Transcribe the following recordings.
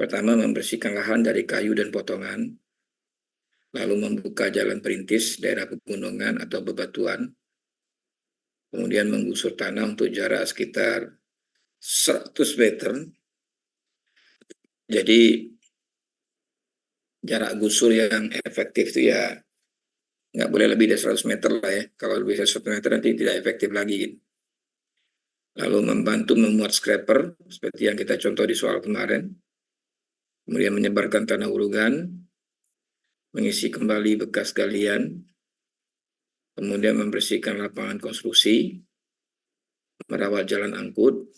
Pertama, membersihkan lahan dari kayu dan potongan, lalu membuka jalan perintis daerah pegunungan atau bebatuan, kemudian menggusur tanah untuk jarak sekitar 100 meter. Jadi jarak gusur yang efektif itu ya nggak boleh lebih dari 100 meter lah ya. Kalau lebih dari 100 meter nanti tidak efektif lagi. Lalu membantu memuat scraper, seperti yang kita contoh di soal kemarin. Kemudian menyebarkan tanah urugan, mengisi kembali bekas galian, kemudian membersihkan lapangan konstruksi, merawat jalan angkut,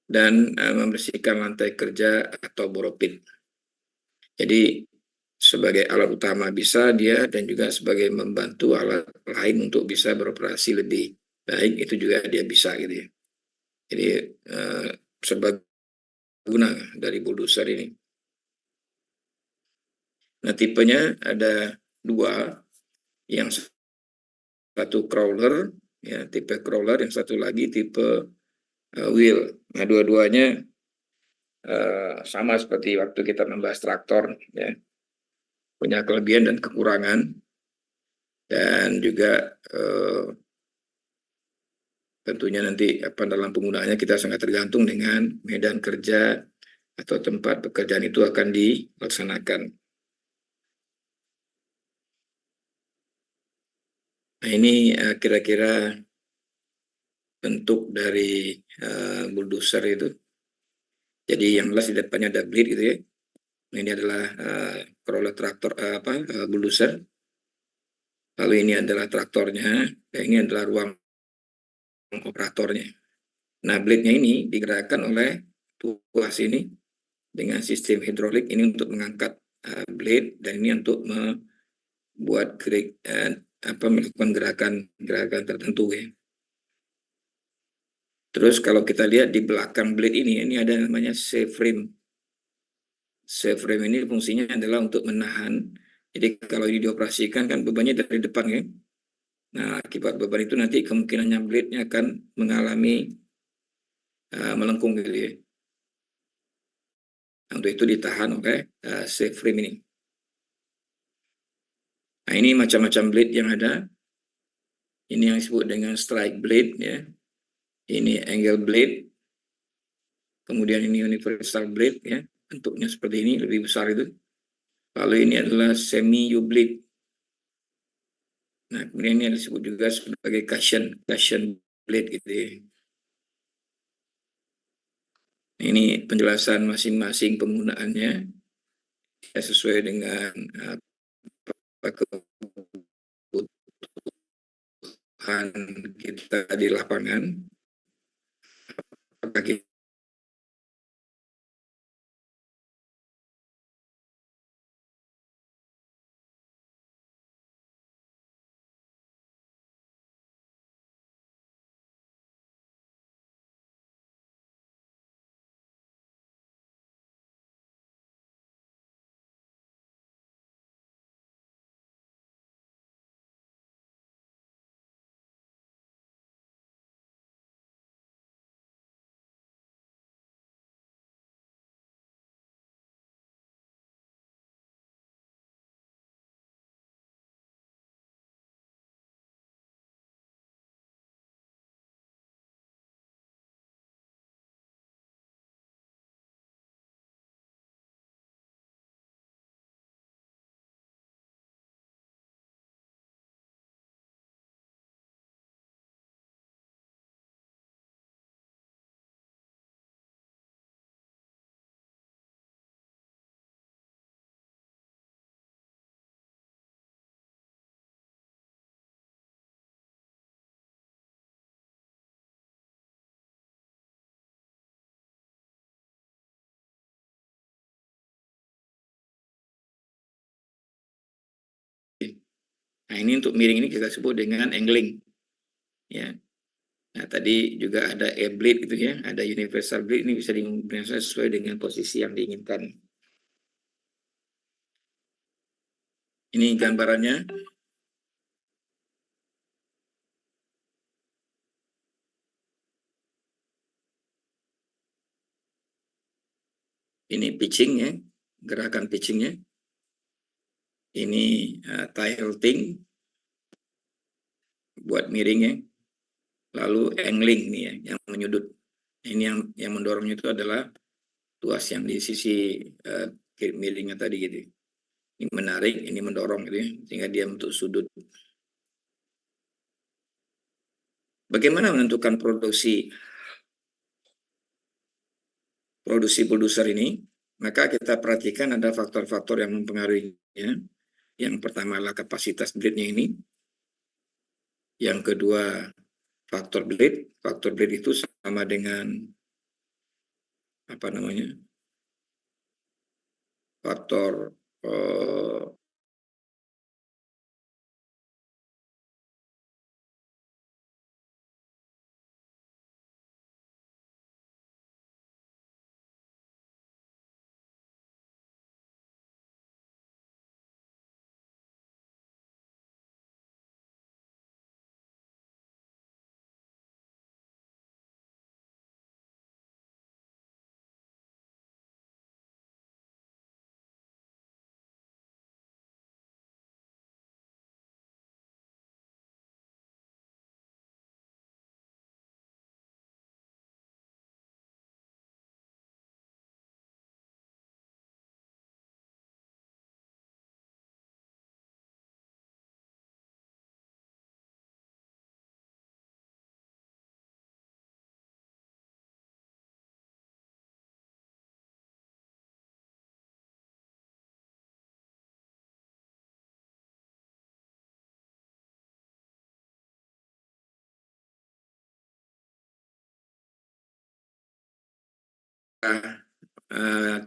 dan membersihkan lantai kerja atau boropit. Jadi sebagai alat utama bisa dia, dan juga sebagai membantu alat lain untuk bisa beroperasi lebih baik, itu juga dia bisa gitu ya. Jadi sebagai guna dari bulldozer ini. Nah, tipenya ada dua, yang satu crawler, ya tipe crawler, yang satu lagi tipe wheel. Nah, dua-duanya sama seperti waktu kita membahas traktor, ya, punya kelebihan dan kekurangan, dan juga tentunya nanti dalam penggunaannya kita sangat tergantung dengan medan kerja atau tempat pekerjaan itu akan dilaksanakan. Nah, ini kira-kira bentuk dari bulldozer itu. Jadi yang jelas di depannya ada blade gitu ya. Ini adalah crawler traktor bulldozer. Lalu ini adalah traktornya, dan ini adalah ruang operatornya. Nah, blade-nya ini digerakkan oleh tuas ini dengan sistem hidrolik ini untuk mengangkat blade, dan ini untuk membuat melakukan gerakan tertentu ya. Terus kalau kita lihat di belakang blade ini ada namanya C-frame. C-frame ini fungsinya adalah untuk menahan. Jadi kalau ini dioperasikan kan bebannya dari depan ya. Nah, akibat beban itu nanti kemungkinannya blade-nya akan mengalami melengkung gitu ya. Nah, untuk itu ditahan oleh C-frame ini. Nah, ini macam-macam blade yang ada. Ini yang disebut dengan strike blade ya. Ini angle blade. Kemudian ini universal blade ya. Bentuknya seperti ini, lebih besar itu. Lalu ini adalah semi U blade. Nah, kemudian ini disebut juga sebagai cushion blade gitu ya. Ini penjelasan masing-masing penggunaannya ya, sesuai dengan kebutuhan kita di lapangan. Apakah nah, ini untuk miring ini kita sebut dengan angling ya. Nah, tadi juga ada air blade gitu ya, ada universal blade, ini bisa digunakan sesuai dengan posisi yang diinginkan. Ini gambarannya. Ini pitching ya, gerakan pitchingnya. Ini tilting buat miring ya. Lalu angling nih ya, yang menyudut. Ini yang mendorongnya itu adalah tuas yang di sisi miringnya tadi gitu. Ini menarik, ini mendorong gitu ya, sehingga dia untuk sudut. Bagaimana menentukan produksi bulldozer ini? Maka kita perhatikan ada faktor-faktor yang mempengaruhinya. Yang pertama adalah kapasitas blade-nya ini. Yang kedua faktor blade. Faktor blade itu sama dengan apa namanya? Faktor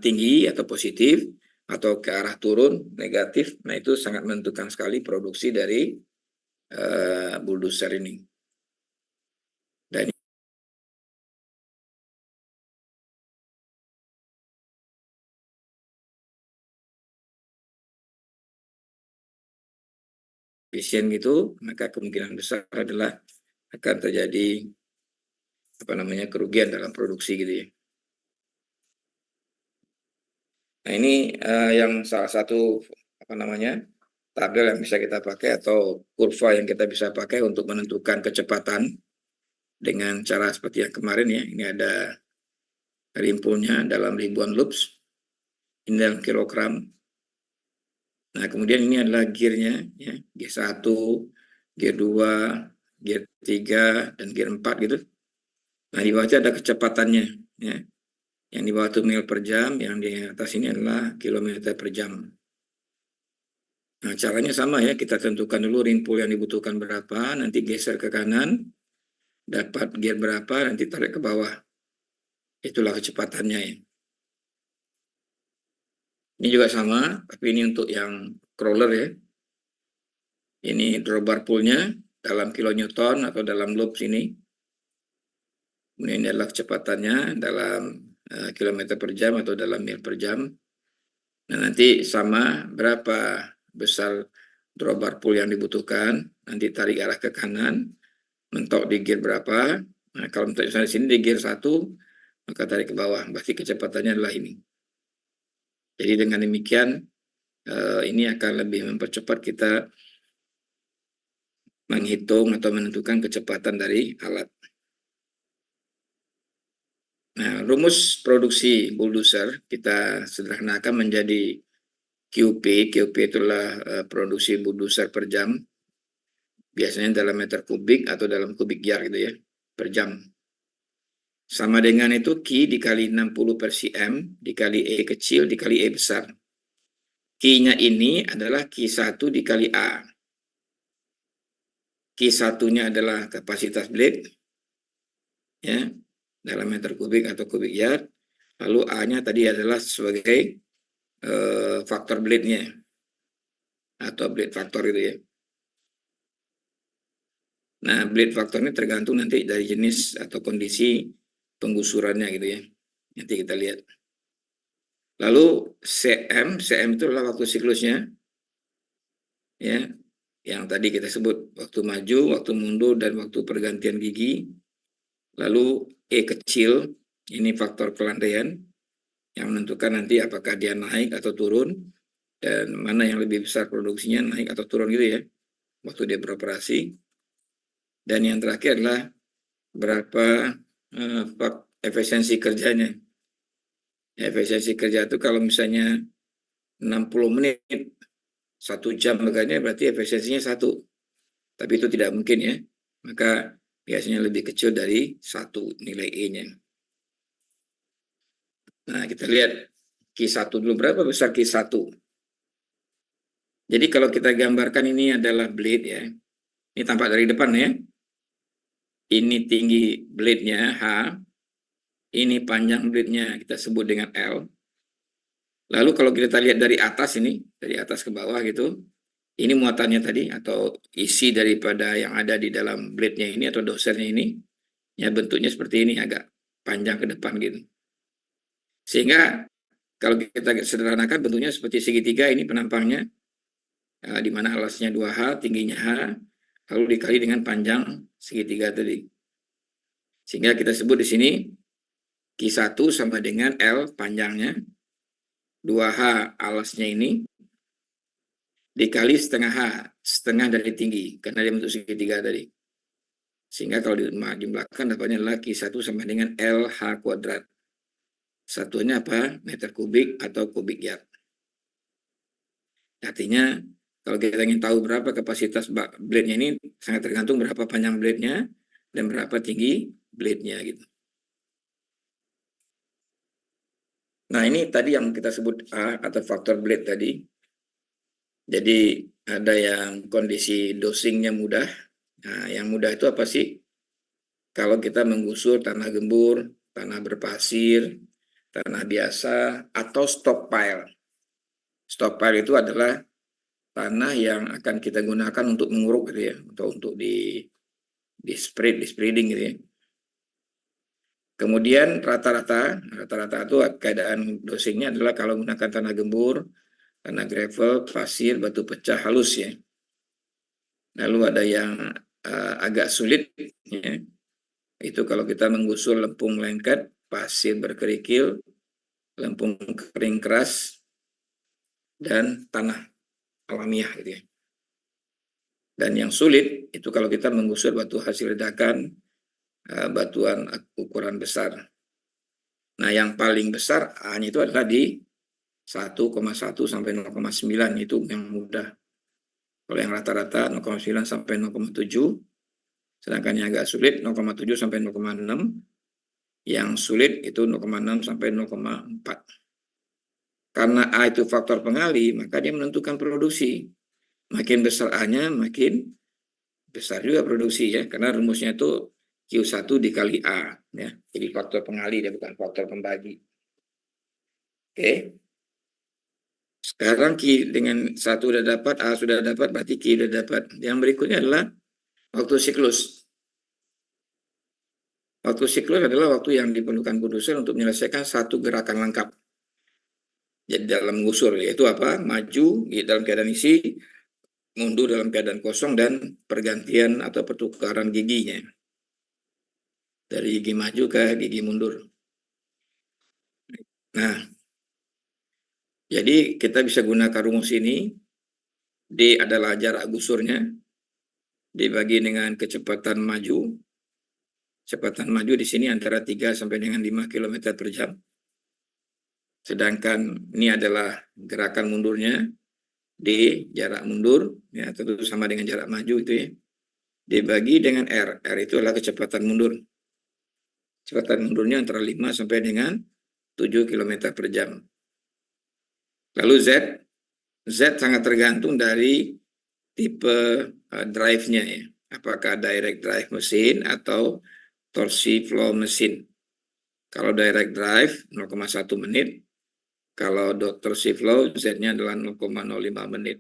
tinggi atau positif atau ke arah turun negatif, nah itu sangat menentukan sekali produksi dari bulldozer ini. Dan efisien gitu, maka kemungkinan besar adalah akan terjadi apa namanya kerugian dalam produksi gitu ya. Nah ini yang salah satu apa namanya tabel yang bisa kita pakai atau kurva yang kita bisa pakai untuk menentukan kecepatan dengan cara seperti yang kemarin ya. Ini ada rimpulnya dalam ribuan loops, ini dalam kilogram. Nah kemudian ini adalah gearnya ya, gear 1, gear 2, gear 3, dan gear 4 gitu. Nah di bawah ada kecepatannya ya. Yang di bawah itu mil per jam, yang di atas ini adalah kilometer per jam. Nah, caranya sama ya, kita tentukan dulu rimpul yang dibutuhkan berapa, nanti geser ke kanan, dapat gear berapa, nanti tarik ke bawah. Itulah kecepatannya ya. Ini juga sama, tapi ini untuk yang crawler ya. Ini drawbar pull-nya dalam kilonewton atau dalam loops ini. Kemudian ini adalah kecepatannya dalam kilometer per jam atau dalam mil per jam. Nah, nanti sama berapa besar drawbar pull yang dibutuhkan, nanti tarik arah ke kanan, mentok di gear berapa. Nah, kalau mentok di sini di gear 1, maka tarik ke bawah, berarti kecepatannya adalah ini. Jadi dengan demikian, ini akan lebih mempercepat kita menghitung atau menentukan kecepatan dari alat. Nah, rumus produksi bulldozer kita sederhanakan menjadi QP. QP itulah produksi bulldozer per jam. Biasanya dalam meter kubik atau dalam kubik yard gitu ya, per jam. Sama dengan itu Q dikali 60 per cm dikali E kecil dikali E besar. Q-nya ini adalah Q1 dikali A. Q1-nya adalah kapasitas blade ya, dalam meter kubik atau kubik yard. Lalu A-nya tadi adalah sebagai faktor blade-nya atau blade faktor itu ya. Nah, blade faktor ini tergantung nanti dari jenis atau kondisi penggusurannya gitu ya. Nanti kita lihat. Lalu cm itu adalah waktu siklusnya ya, yang tadi kita sebut waktu maju, waktu mundur, dan waktu pergantian gigi. Lalu E kecil, ini faktor kelandaian. yang menentukan nanti apakah dia naik atau turun, dan mana yang lebih besar produksinya, naik atau turun gitu ya, waktu dia beroperasi. Dan yang terakhir adalah berapa efisiensi kerjanya. Efisiensi kerja itu kalau misalnya 60 menit, 1 jam bekerjanya berarti efisiensinya 1. Tapi itu tidak mungkin ya. Maka biasanya lebih kecil dari 1 nilai E-nya. Nah, kita lihat Q1 dulu. Berapa besar Q1? Jadi kalau kita gambarkan ini adalah blade ya. Ini tampak dari depan ya. Ini tinggi blade-nya H. Ini panjang blade-nya kita sebut dengan L. Lalu kalau kita lihat dari atas ini, dari atas ke bawah gitu, ini muatannya tadi atau isi daripada yang ada di dalam blade-nya ini atau dosernya ini, ya bentuknya seperti ini, agak panjang ke depan gitu. Sehingga kalau kita sederhanakan bentuknya seperti segitiga ini penampangnya, di mana alasnya 2H, tingginya H, lalu dikali dengan panjang segitiga tadi. Sehingga kita sebut di sini Q1 sama dengan L panjangnya, 2H alasnya ini, dikali setengah H, setengah dari tinggi, karena dia bentuk segitiga tadi. Sehingga kalau dijumlahkan dapatnya adalah Q1 sama dengan LH kuadrat. Satunya apa? Meter kubik atau kubik yard. Artinya kalau kita ingin tahu berapa kapasitas blade-nya ini sangat tergantung berapa panjang blade-nya dan berapa tinggi blade-nya gitu. Nah, ini tadi yang kita sebut A atau faktor blade tadi. Jadi ada yang kondisi dosingnya mudah. Nah, yang mudah itu apa sih? Kalau kita menggusur tanah gembur, tanah berpasir, tanah biasa, atau stockpile. Stockpile itu adalah tanah yang akan kita gunakan untuk menguruk gitu ya, atau untuk di spreading gitu ya. Kemudian rata-rata itu keadaan dosingnya adalah kalau menggunakan tanah gembur, tanah gravel, pasir, batu pecah halus ya. Lalu ada yang agak sulit ya. Itu kalau kita menggusur lempung lengket, pasir berkerikil, lempung kering keras, dan tanah alamiah gitu ya. Dan yang sulit itu kalau kita menggusur batu hasil ledakan, batuan ukuran besar. Nah, yang paling besar A-nya itu adalah di 1,1 sampai 0,9 itu yang mudah. Kalau yang rata-rata 0,9 sampai 0,7, sedangkan yang agak sulit 0,7 sampai 0,6, yang sulit itu 0,6 sampai 0,4. Karena A itu faktor pengali, maka dia menentukan produksi. Makin besar A-nya, makin besar juga produksi ya, karena rumusnya itu Q1 dikali A ya. Jadi faktor pengali dia bukan faktor pembagi. Oke. Sekarang Q dengan 1 sudah dapat, A sudah dapat, berarti Q sudah dapat. Yang berikutnya adalah waktu siklus. Waktu siklus adalah waktu yang diperlukan produser untuk menyelesaikan satu gerakan lengkap. Jadi dalam menggusur, yaitu apa? Maju dalam keadaan isi, mundur dalam keadaan kosong, dan pergantian atau pertukaran giginya. Dari gigi maju ke gigi mundur. Nah, jadi kita bisa gunakan rumus ini. D adalah jarak gusurnya, dibagi dengan kecepatan maju. Kecepatan maju di sini antara 3 sampai dengan 5 km per jam. Sedangkan ini adalah gerakan mundurnya, D jarak mundur, ya tentu sama dengan jarak maju itu ya. Dibagi dengan R. R itu adalah kecepatan mundur. Kecepatan mundurnya antara 5 sampai dengan 7 km per jam. Lalu Z. Z sangat tergantung dari tipe drive-nya ya. Apakah direct drive mesin atau torsi flow mesin. Kalau direct drive 0,1 menit, kalau torsi flow Z-nya adalah 0,05 menit.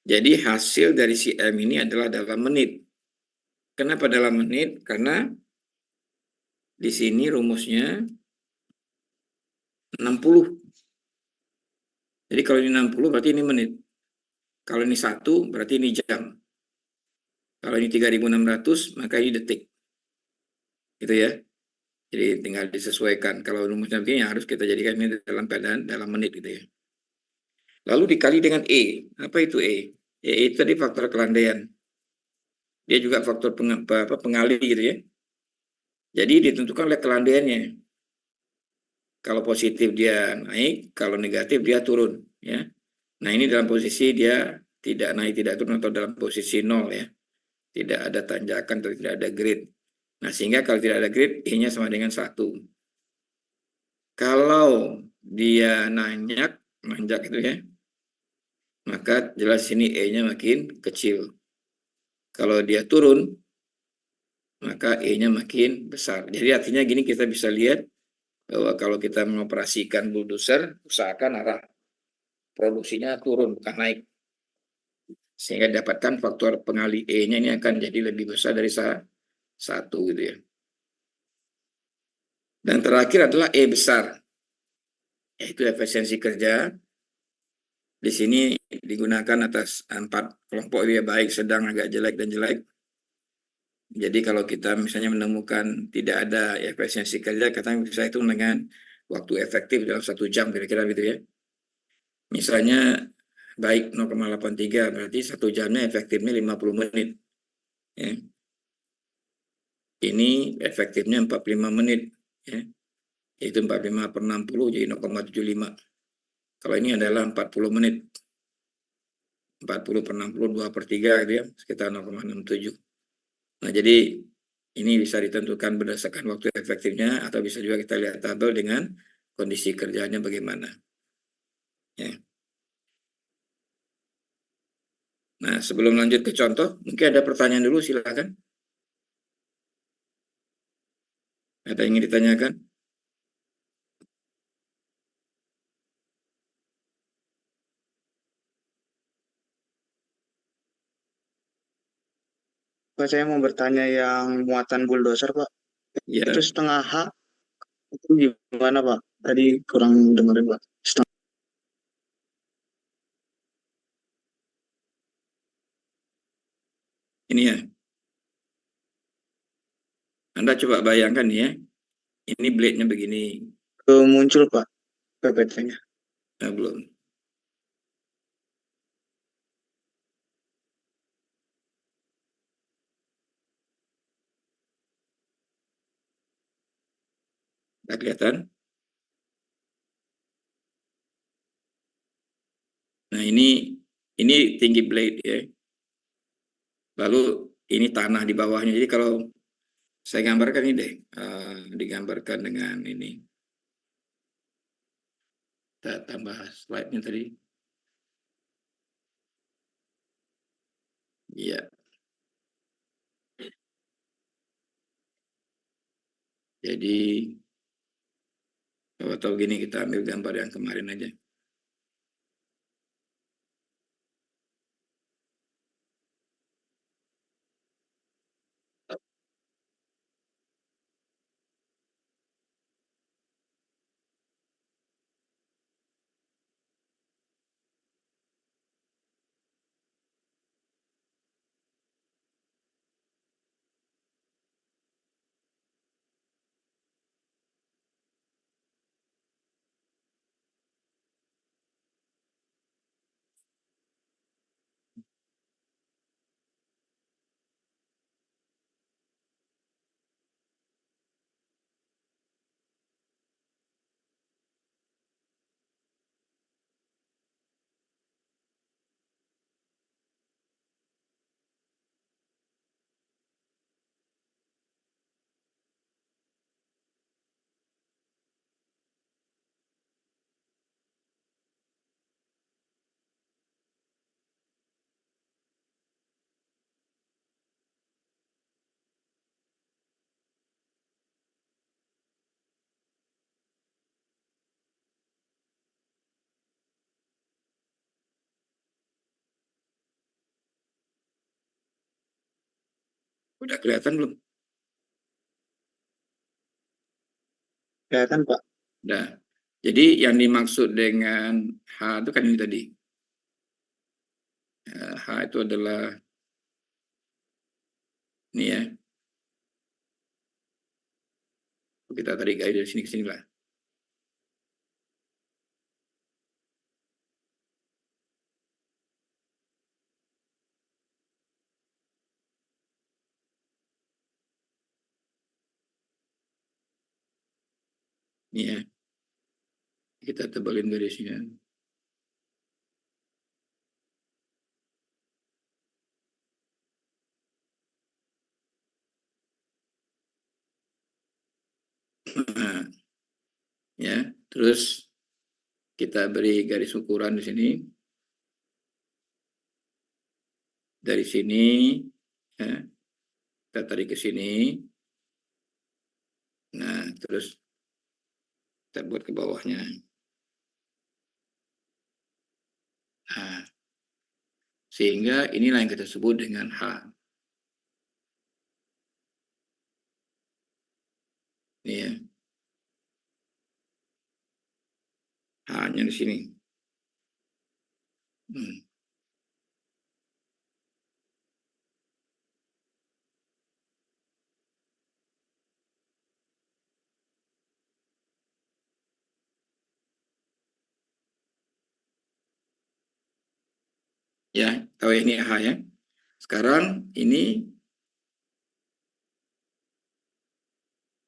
Jadi hasil dari si M ini adalah dalam menit. Kenapa dalam menit? Karena di sini rumusnya 60. Jadi kalau ini 60 berarti ini menit. Kalau ini 1 berarti ini jam. Kalau ini 3.600 maka ini detik. Gitu ya. Jadi tinggal disesuaikan. Kalau rumusnya begini harus kita jadikan ini dalam menit gitu ya. Lalu dikali dengan E. Apa itu E? E itu tadi faktor kelandaian. Dia juga faktor pengali gitu ya. Jadi ditentukan oleh kelandaiannya. Kalau positif dia naik, kalau negatif dia turun ya. Nah, ini dalam posisi dia tidak naik, tidak turun atau dalam posisi nol ya. Tidak ada tanjakan atau tidak ada grid. Nah, sehingga kalau tidak ada grid, E-nya sama dengan 1. Kalau dia nanjak itu ya, maka jelas sini E-nya makin kecil. Kalau dia turun, maka E-nya makin besar. Jadi artinya gini, kita bisa lihat bahwa kalau kita mengoperasikan bulldozer, usahakan arah produksinya turun, bukan naik. Sehingga dapatkan faktor pengali E-nya ini akan jadi lebih besar dari 1 gitu ya. Dan terakhir adalah E besar, yaitu efisiensi kerja. Di sini digunakan atas 4 kelompok ya, baik, sedang, agak jelek, dan jelek. Jadi kalau kita misalnya menemukan tidak ada efisiensi kerja, kita bisa hitung dengan waktu efektif dalam 1 jam kira-kira gitu ya. Misalnya baik 0,83, berarti 1 jamnya efektifnya 50 menit. Ya. Ini efektifnya 45 menit. Ya. Yaitu 45 per 60 jadi 0,75. Kalau ini adalah 40 menit. 40 per 60, 2 per 3 gitu ya, sekitar 0,67. Nah, jadi ini bisa ditentukan berdasarkan waktu efektifnya, atau bisa juga kita lihat tabel dengan kondisi kerjanya bagaimana. Ya. Nah, sebelum lanjut ke contoh, mungkin ada pertanyaan dulu, silakan. Ada yang ingin ditanyakan? Pak, saya mau bertanya yang muatan bulldozer, Pak. Itu Ya, setengah H, itu gimana, Pak? Tadi kurang dengerin, Pak. ini ya. Anda coba bayangkan ya, ini blade-nya begini. Muncul, Pak, PPT-nya. Nah, belum. Nggak kelihatan? Nah, ini tinggi blade ya. Lalu ini tanah di bawahnya. Jadi kalau saya gambarkan ini deh, digambarkan dengan ini. Kita tambah slide-nya tadi. Iya, jadi kalau tahu gini, kita ambil gambar yang kemarin aja. Udah kelihatan belum? Kelihatan, Pak. Nah, jadi yang dimaksud dengan H itu kan ini tadi. H itu adalah ini ya. Kita tarik garis dari sini ke sini lah. Ini ya, kita tebalin garisnya. Nah, ya, terus kita beri garis ukuran di sini. Dari sini, ya, kita tarik ke sini. Nah, terus kita buat ke bawahnya. Nah, sehingga inilah yang kita sebut dengan H. Ini ya, H-nya di sini. Ya, tahu ini H ya. Sekarang ini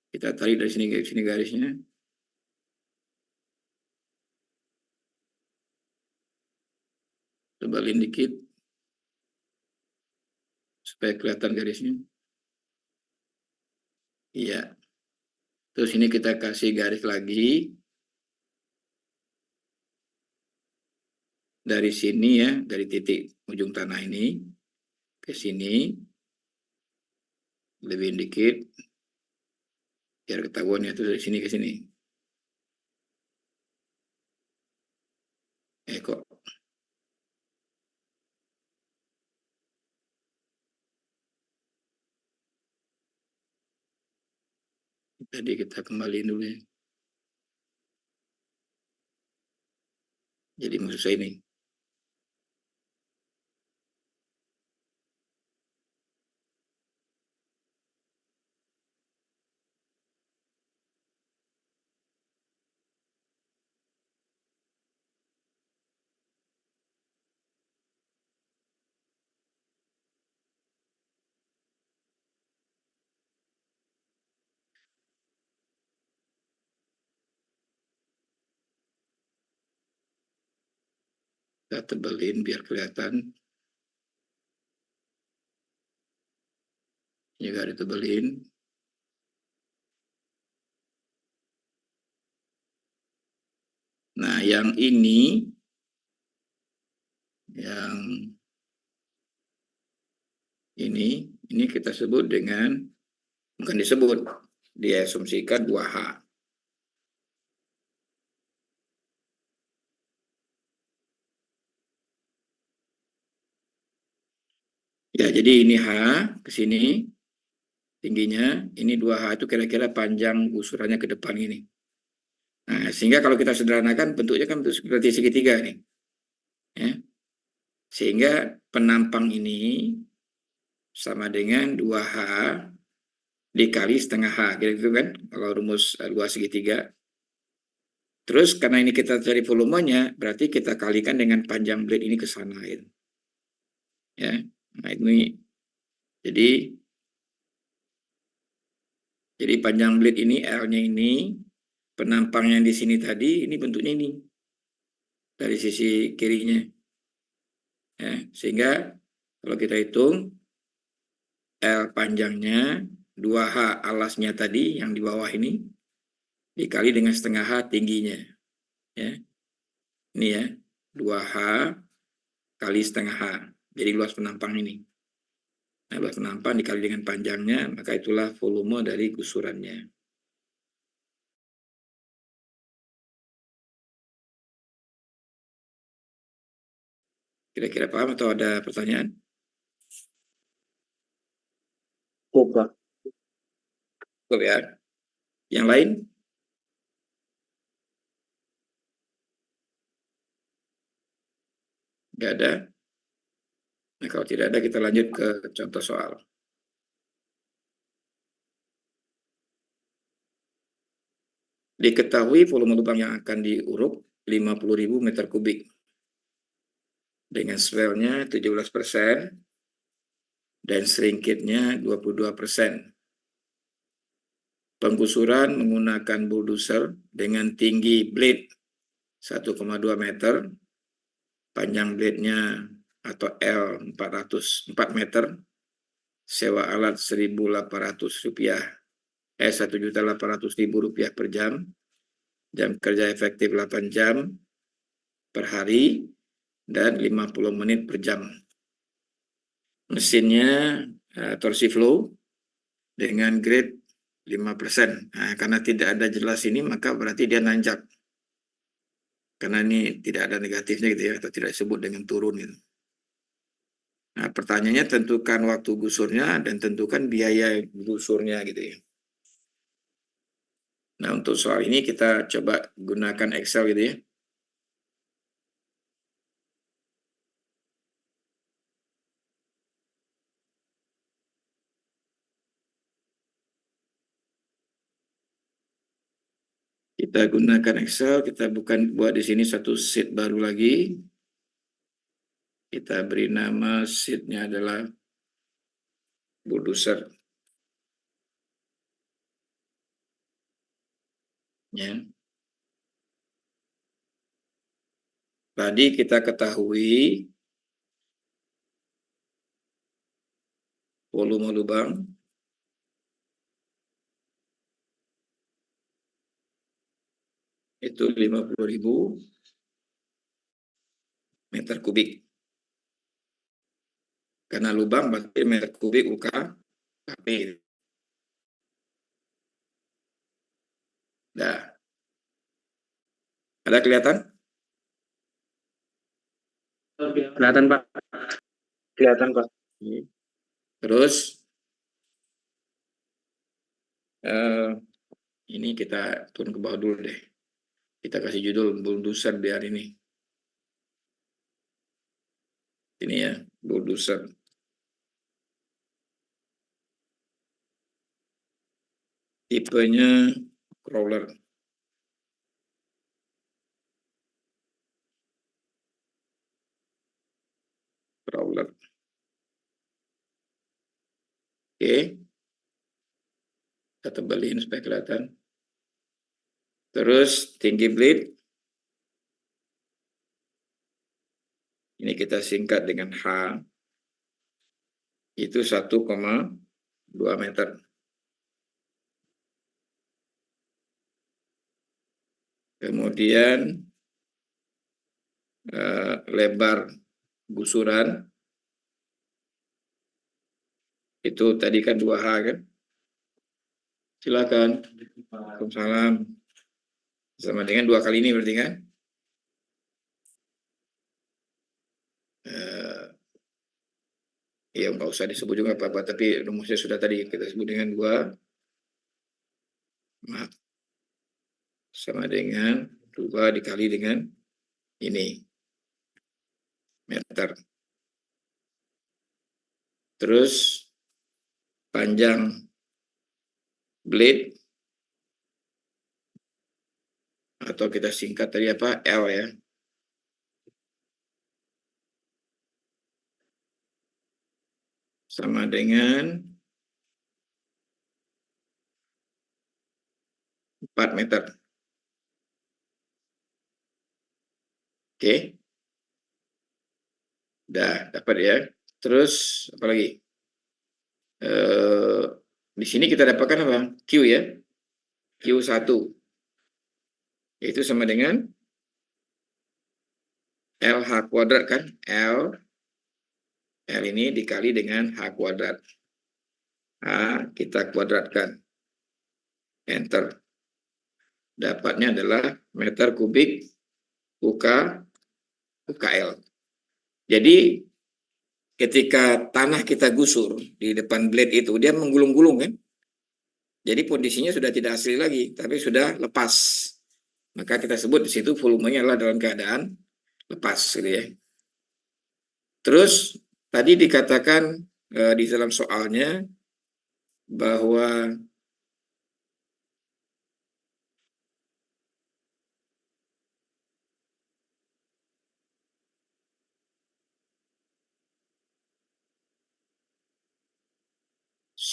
kita tarik dari sini ke sini garisnya. Tebalin dikit supaya kelihatan garisnya. Iya. Terus ini kita kasih garis lagi dari sini ya, dari titik ujung tanah ini ke sini, lebih dikit biar ketahuan ya, terus dari sini ke sini. Kok tadi kita kembali dulu ya. Jadi maksud saya ini. Kita tebalin biar kelihatan. Juga ditebelin. Nah, yang ini ini kita sebut dengan, bukan disebut, diasumsikan 2H. Ya, jadi ini H ke sini tingginya, ini 2H itu kira-kira panjang gusurannya ke depan ini. Nah, sehingga kalau kita sederhanakan bentuknya kan bentuk seperti segitiga nih. Ya. Sehingga penampang ini sama dengan 2H dikali setengah H, gitu kan, kalau rumus luas segitiga. Terus karena ini kita cari volumenya, berarti kita kalikan dengan panjang blade ini ke sana. Gitu. Ya, nah ini jadi panjang blade ini, L-nya ini, penampang yang di sini tadi, ini bentuknya ini dari sisi kirinya. Ya, sehingga kalau kita hitung L panjangnya 2H alasnya tadi yang di bawah ini dikali dengan setengah H tingginya. Ya. Ini ya, 2H kali setengah H. Jadi luas penampang ini. Nah, luas penampang dikali dengan panjangnya, maka itulah volume dari gusurannya. Kira-kira paham atau ada pertanyaan? Pak. Cukup ya. Yang lain? Nggak ada? Nah, kalau tidak ada, kita lanjut ke contoh soal. Diketahui volume lubang yang akan diuruk 50.000 meter kubik dengan swellnya 17% dan shrinkage-nya 22%. Penggusuran menggunakan bulldozer dengan tinggi blade 1,2 meter, panjang blade-nya atau L 404 meter, sewa alat Rp1.800, Rp1.800.000 per jam, jam kerja efektif 8 jam per hari, dan 50 menit per jam. Mesinnya torsi flow dengan grade 5%. Nah, karena tidak ada jelas ini, maka berarti dia nanjak. Karena ini tidak ada negatifnya gitu ya, atau tidak disebut dengan turun gitu. Nah, pertanyaannya tentukan waktu gusurnya dan tentukan biaya gusurnya gitu ya. Nah, untuk soal ini kita coba gunakan Excel gitu ya. Kita gunakan Excel, kita buat di sini satu sheet baru lagi. Kita beri nama sheet-nya adalah bulldozer. Ya. Tadi kita ketahui volume lubang itu 50.000 meter kubik. Karena lubang berarti meter kubik UKP. Nah, ada kelihatan? Kelihatan, Pak. Kelihatan, Pak. Terus ini kita turun ke bawah dulu deh. Kita kasih judul bulldozer di hari ini. Ini ya, bulldozer. Tipenya crawler. Crawler. Oke. Kita tebelin supaya kelihatan. Terus tinggi blade. Ini kita singkat dengan H. Itu 1,2 meter. Kemudian lebar gusuran itu tadi kan 2H kan. Silakan. Waalaikumsalam. Sama dengan 2 kali ini berarti kan. Ya nggak usah disebut juga apa-apa, tapi rumusnya sudah tadi kita sebut dengan 2. Maaf. Sama dengan 2 dikali dengan ini. Meter. Terus panjang blade atau kita singkat tadi apa? L ya. Sama dengan 4 meter. Oke. Udah dapat ya. Terus apa lagi? Di sini kita dapatkan apa? Q ya. Q1. Itu sama dengan LH kuadrat kan? L ini dikali dengan H kuadrat. Kita kuadratkan. Enter. Dapatnya adalah meter kubik UKL. Jadi ketika tanah kita gusur di depan blade itu, dia menggulung-gulung kan? Jadi kondisinya sudah tidak asli lagi, tapi sudah lepas. Maka kita sebut di situ volumenya adalah dalam keadaan lepas, gitu ya. Terus tadi dikatakan di dalam soalnya bahwa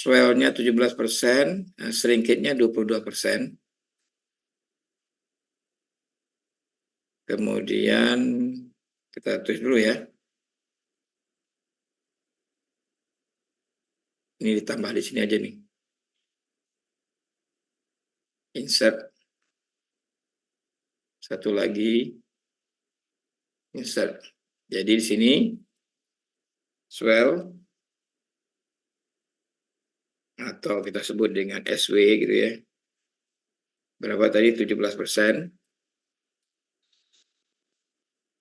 swell-nya 17%, shrinkage-nya 22%. Kemudian kita tulis dulu ya. Ini ditambah di sini aja nih. Insert. Satu lagi. Insert. Jadi di sini swell atau kita sebut dengan SW gitu ya. Berapa tadi? 17%.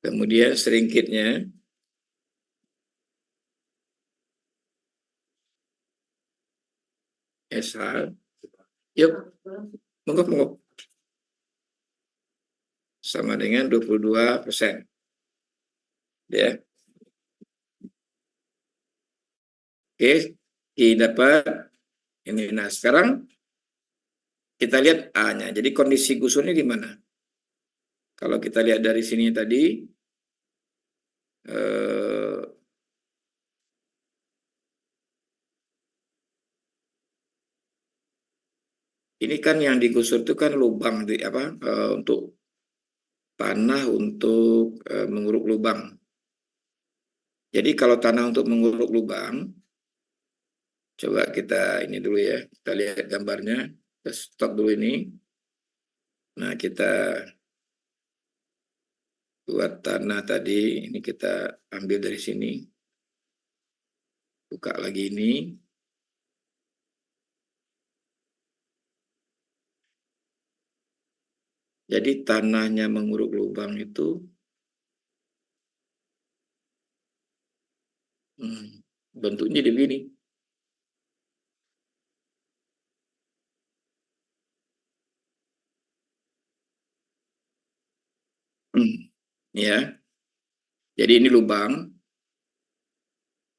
Kemudian shrinkage-nya SH. Yuk, monggo. Sama dengan 22%. Ya. Oke, kita dapat ini. Nah, sekarang kita lihat A-nya. Jadi kondisi gusurnya di mana? Kalau kita lihat dari sini tadi, ini kan yang digusur itu kan lubang untuk tanah untuk menguruk lubang. Jadi kalau tanah untuk menguruk lubang, coba kita ini dulu ya, kita lihat gambarnya. Kita stop dulu ini. Nah, kita buat tanah tadi, ini kita ambil dari sini. Buka lagi ini. Jadi tanahnya menguruk lubang itu bentuknya begini. Ya. Jadi ini lubang.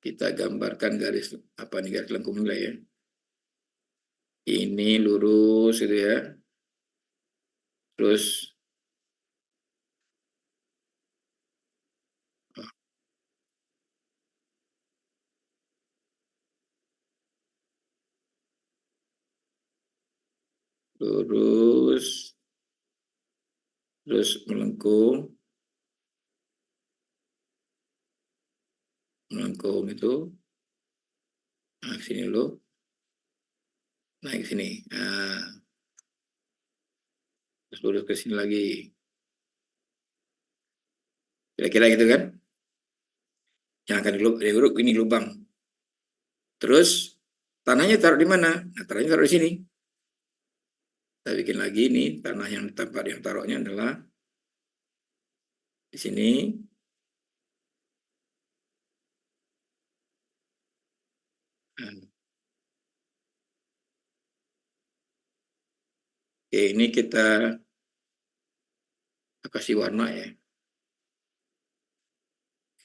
Kita gambarkan garis garis lengkung nilai ya. Ini lurus gitu ya. Terus lurus, terus melengkung itu. Nah, sini dulu. Naik sini. Nah, terus lurus ke sini lagi. Kira-kira gitu kan? Yang akan diuruk ini lubang. Terus tanahnya taruh di mana? Nah, tanahnya taruh di sini. Kita bikin lagi nih, tanah yang tempat yang taruhnya adalah di sini. Oke, ini kita kasih warna ya.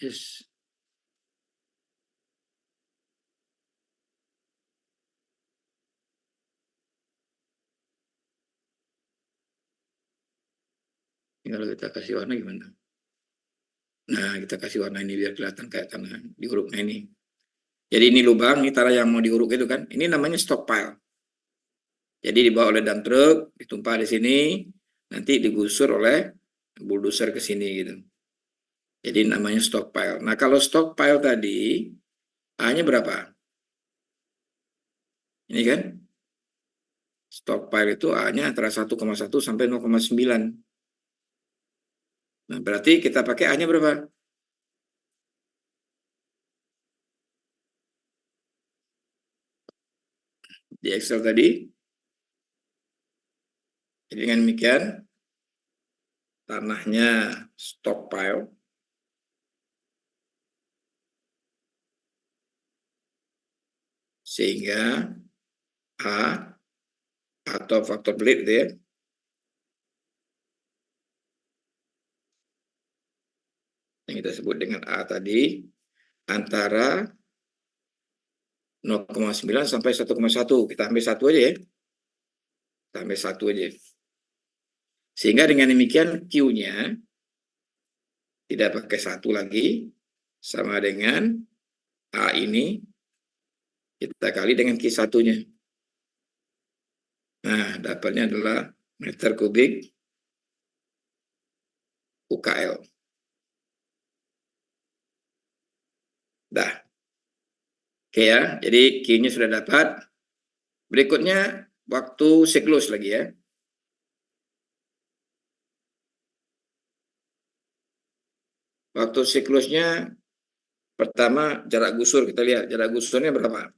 Yes. Kalau kita kasih warna gimana? Nah, kita kasih warna ini biar kelihatan kayak tanah diuruknya ini. Jadi ini lubang, ini tanah yang mau diuruk itu kan. Ini namanya stockpile. Jadi dibawa oleh dump truck, ditumpah di sini, nanti digusur oleh bulldozer ke sini gitu. Jadi namanya stockpile. Nah, kalau stockpile tadi A-nya berapa? Ini kan. Stockpile itu A-nya antara 1,1 sampai 0,9. Nah, berarti kita pakai A-nya berapa? Di Excel tadi. Jadi dengan demikian, tanahnya stockpile. Sehingga A atau faktor pelit itu ya. Yang kita sebut dengan A tadi antara 0,9 sampai 1,1. Kita ambil 1 aja ya. Kita ambil 1 aja. Sehingga dengan demikian Q-nya tidak pakai 1 lagi, sama dengan A ini Kita kali dengan Q1-nya. Nah, dapatnya adalah meter kubik UKL. Dah. Oke ya, jadi Q-nya sudah dapat. Berikutnya waktu siklus lagi ya. Waktu siklusnya pertama jarak gusur, kita lihat jarak gusurnya berapa.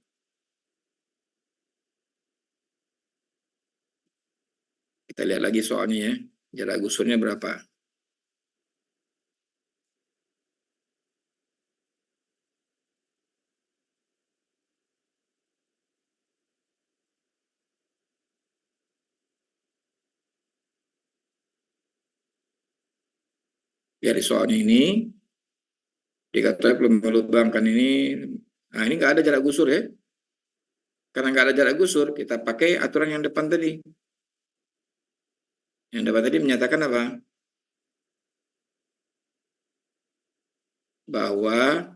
Kita lihat lagi soalnya ya, jarak gusurnya berapa. Ya di soalnya ini dikatakan belum melubangkan ini. Nah ini nggak ada jarak gusur ya. Karena nggak ada jarak gusur, kita pakai aturan yang depan tadi. Yang depan tadi menyatakan apa? Bahwa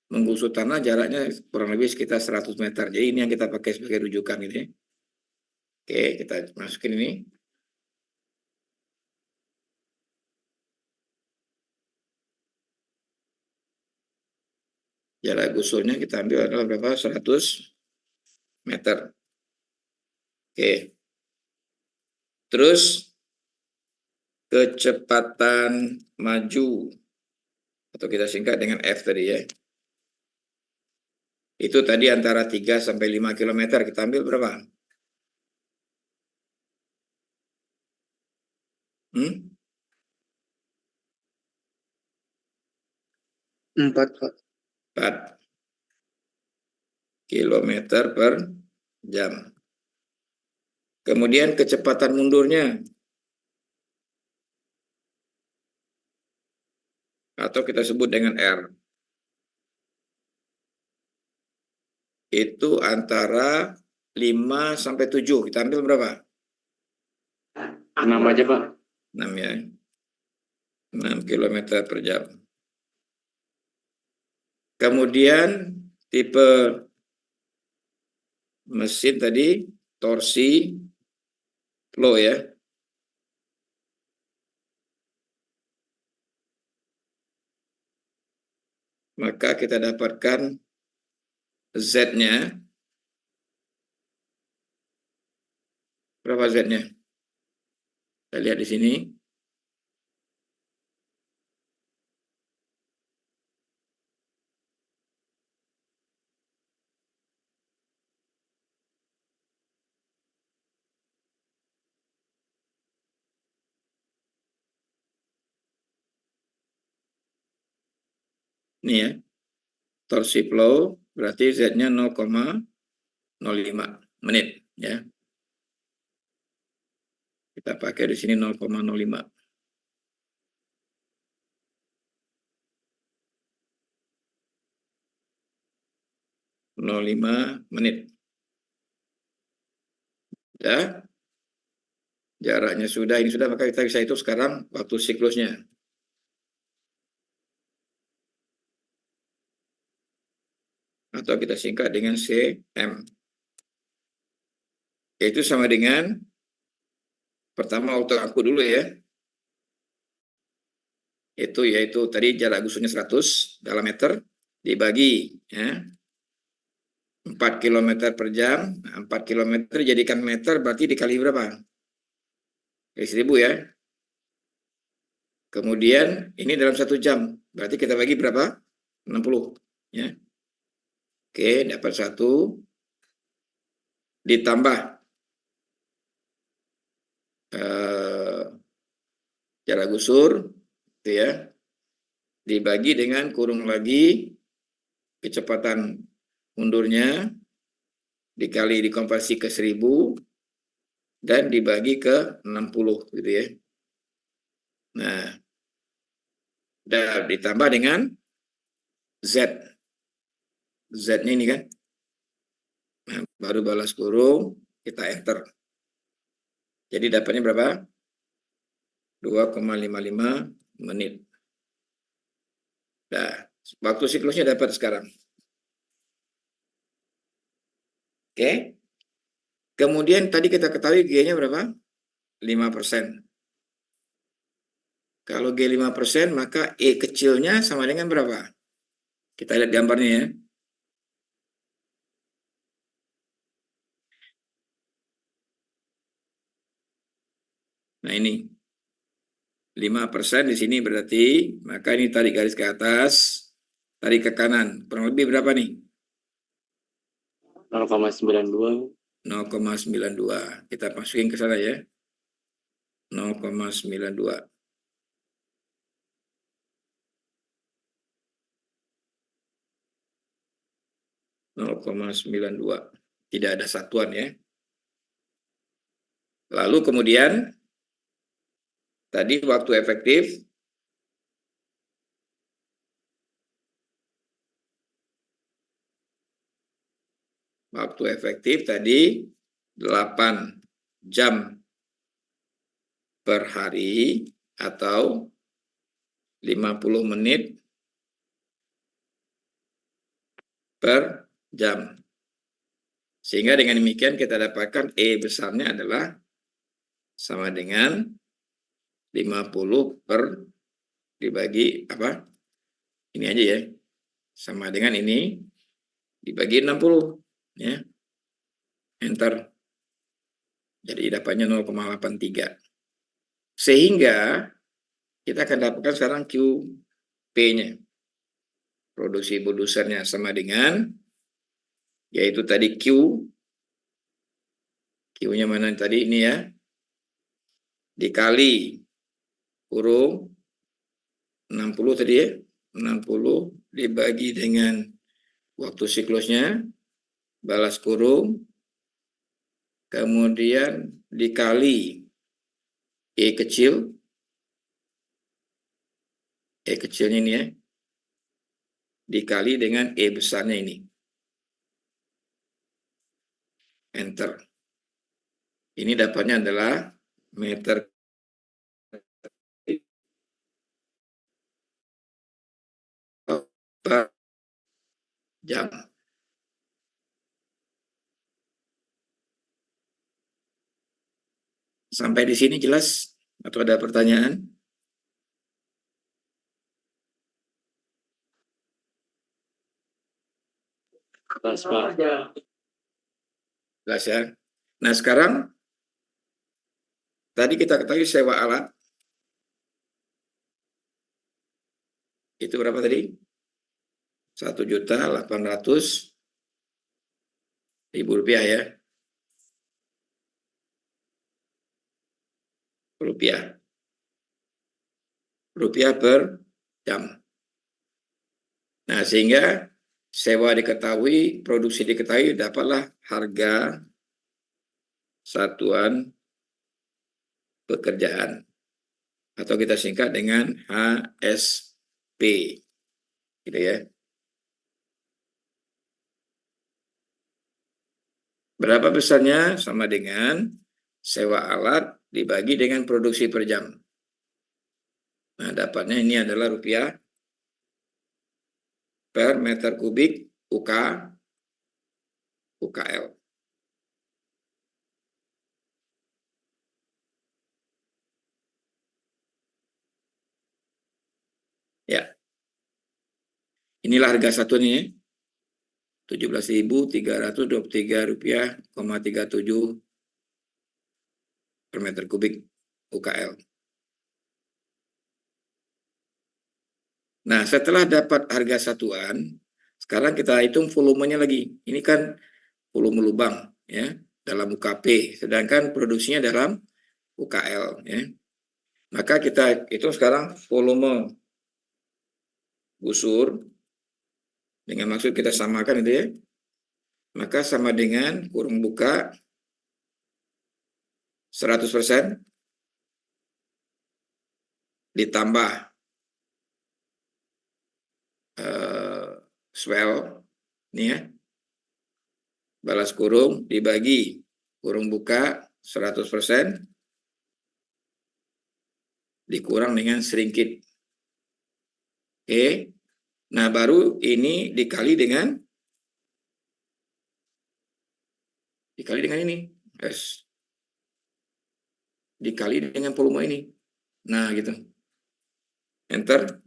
menggusur tanah jaraknya kurang lebih sekitar 100 meter. Jadi ini yang kita pakai sebagai rujukan ini. Oke, kita masukin ini. Jarak gusurnya kita ambil adalah berapa? 100 meter. Oke. Terus kecepatan maju atau kita singkat dengan F tadi ya. Itu tadi antara 3 sampai 5 km, kita ambil berapa? 4, Pak. 4 km per jam. Kemudian kecepatan mundurnya atau kita sebut dengan R. Itu antara 5 sampai 7. Kita ambil berapa? 6 aja, Pak. 6 ya. 6 km per jam. Kemudian tipe mesin tadi torsi flow ya. Maka kita dapatkan Z-nya. Berapa Z-nya? Kita lihat di sini. Ini ya. Torsi flow berarti Z-nya 0,05 menit ya. Kita pakai di sini 0,05. 0,5 menit. Ya. Jaraknya sudah, ini sudah, maka kita bisa hitung sekarang waktu siklusnya. Atau kita singkat dengan CM. Yaitu sama dengan pertama waktu aku dulu ya. Yaitu tadi jarak gusurnya 100 dalam meter dibagi ya. 4 km per jam. 4 km jadikan meter berarti dikali berapa? Kali 1000 ya. Kemudian ini dalam 1 jam. Berarti kita bagi berapa? 60 ya. Oke, dapat 1 ditambah jarak gusur itu ya, dibagi dengan kurung lagi kecepatan mundurnya dikali dikonversi ke 1000 dan dibagi ke 60 gitu ya. Nah, dan ditambah dengan Z. Z-nya ini kan. Nah, baru balas kurung, kita enter. Jadi dapatnya berapa? 2,55 menit. Nah, waktu siklusnya dapat sekarang. Oke. Kemudian tadi kita ketahui G-nya berapa? 5%. Kalau G 5%, maka E kecilnya sama dengan berapa? Kita lihat gambarnya ya. Nah ini 5% di sini berarti, maka ini tarik garis ke atas, tarik ke kanan. Kurang lebih berapa nih? 0,92. 0,92. Kita masukin ke sana ya. 0,92. Tidak ada satuan ya. Lalu kemudian tadi waktu efektif tadi 8 jam per hari atau 50 menit per jam. Sehingga dengan demikian kita dapatkan E besarnya adalah sama dengan 50 per dibagi apa? Ini aja ya. Sama dengan ini dibagi 60 ya. Enter. Jadi dapatnya 0,83. Sehingga kita akan dapatkan sekarang QP-nya. Produksi produsernya sama dengan yaitu tadi Q-nya mana tadi ini ya. Dikali kurung 60 tadi ya. 60 dibagi dengan waktu siklusnya, balas kurung, kemudian dikali E kecilnya ini ya, dikali dengan E besarnya ini. Enter. Ini dapatnya adalah meter per jam. Sampai di sini jelas atau ada pertanyaan? Jelas ya. Nah sekarang tadi kita ketahui sewa alat itu berapa tadi? 1.800.000 rupiah ya. Rupiah per jam. Nah, sehingga sewa diketahui, produksi diketahui, dapatlah harga satuan pekerjaan. Atau kita singkat dengan HSP. Gitu ya. Berapa besarnya? Sama dengan sewa alat dibagi dengan produksi per jam. Nah, dapatnya ini adalah rupiah per meter kubik UKL. Ya. Inilah harga satunya. 17.323 rupiah, 37 per meter kubik UKL. Nah, setelah dapat harga satuan, sekarang kita hitung volumenya lagi. Ini kan volume lubang ya dalam UKP, sedangkan produksinya dalam UKL ya. Maka kita hitung sekarang volume busur dengan maksud kita samakan itu ya. Maka sama dengan kurung buka 100% ditambah swell ini ya, balas kurung dibagi kurung buka 100% dikurang dengan seringkit. Oke. Nah, baru ini dikali dengan dikali dengan ini, S dikali dengan volume ini. Nah, gitu. Enter,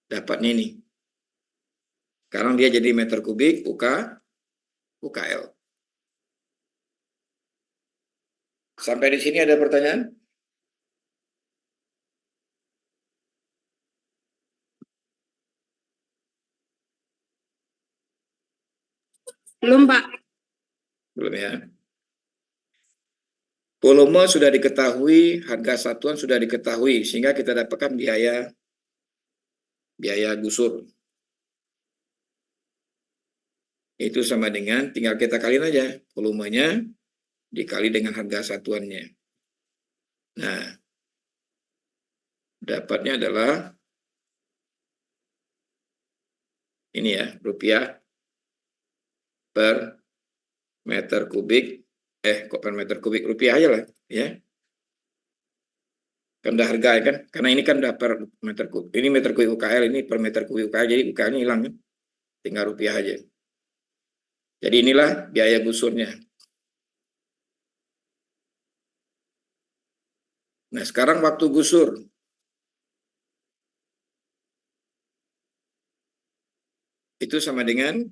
dapatnya ini. Sekarang dia jadi meter kubik UKL. Sampai di sini ada pertanyaan? Belum, Pak. Belum ya. Volume sudah diketahui, harga satuan sudah diketahui, sehingga kita dapatkan biaya gusur. Itu sama dengan, tinggal kita kaliin aja, volumenya dikali dengan harga satuannya. Nah, dapatnya adalah ini ya, rupiah per meter kubik, kok per meter kubik, rupiah aja lah, ya. Kan udah harga kan, karena ini kan udah per meter kubik, ini meter kubik UKL, ini per meter kubik UKL, jadi UKL-nya hilang kan, tinggal rupiah aja. Jadi inilah biaya gusurnya. Nah, sekarang waktu gusur. Itu sama dengan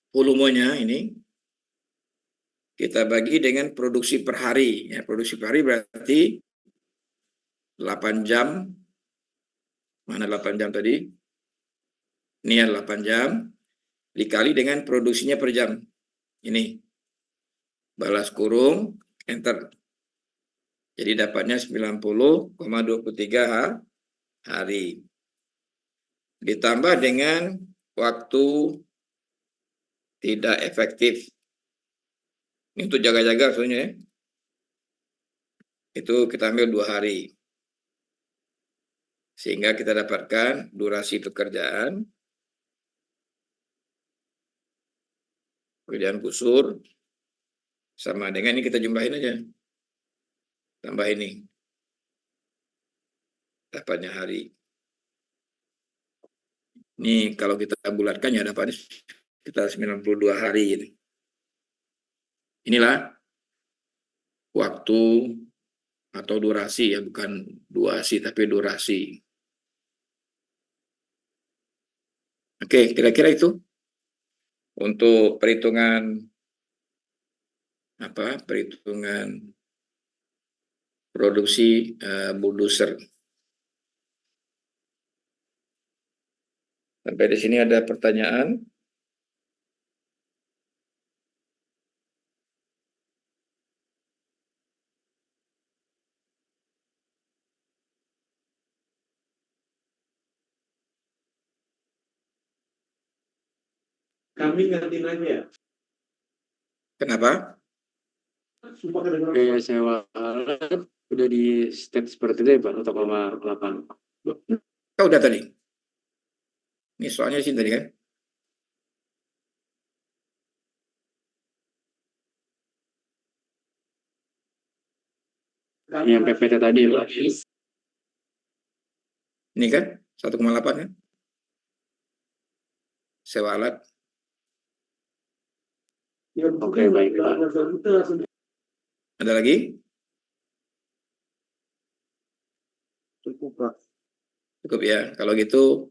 volumenya ini kita bagi dengan produksi per hari. Ya, produksi per hari berarti 8 jam. Mana 8 jam tadi? Ini ya 8 jam dikali dengan produksinya per jam. Ini. Balas kurung, enter. Jadi dapatnya 90,23 hari. Ditambah dengan waktu tidak efektif. Ini untuk jaga-jaga soalnya ya. Itu kita ambil 2 hari. Sehingga kita dapatkan durasi pekerjaan gusur sama dengan ini, kita jumlahin aja. Tambah ini. Dapatnya hari. Ini kalau kita bulatkan ya dapatnya sekitar 92 hari. Gitu. Inilah waktu atau durasi ya, bukan duasi tapi durasi. Oke, kira-kira itu untuk perhitungan produksi bulldozer. Sampai di sini ada pertanyaan? Kami ganti aja. Kenapa? Biaya sewa alat udah di step seperti itu ya Pak, 1,8. Oh, udah tadi. Ini soalnya sih tadi kan. Yang PPT tadi Pak. Ini kan 1,8 kan? Sewa alat. Oke, baik Pak. Ada lagi? Cukup, Pak. Cukup ya. Kalau gitu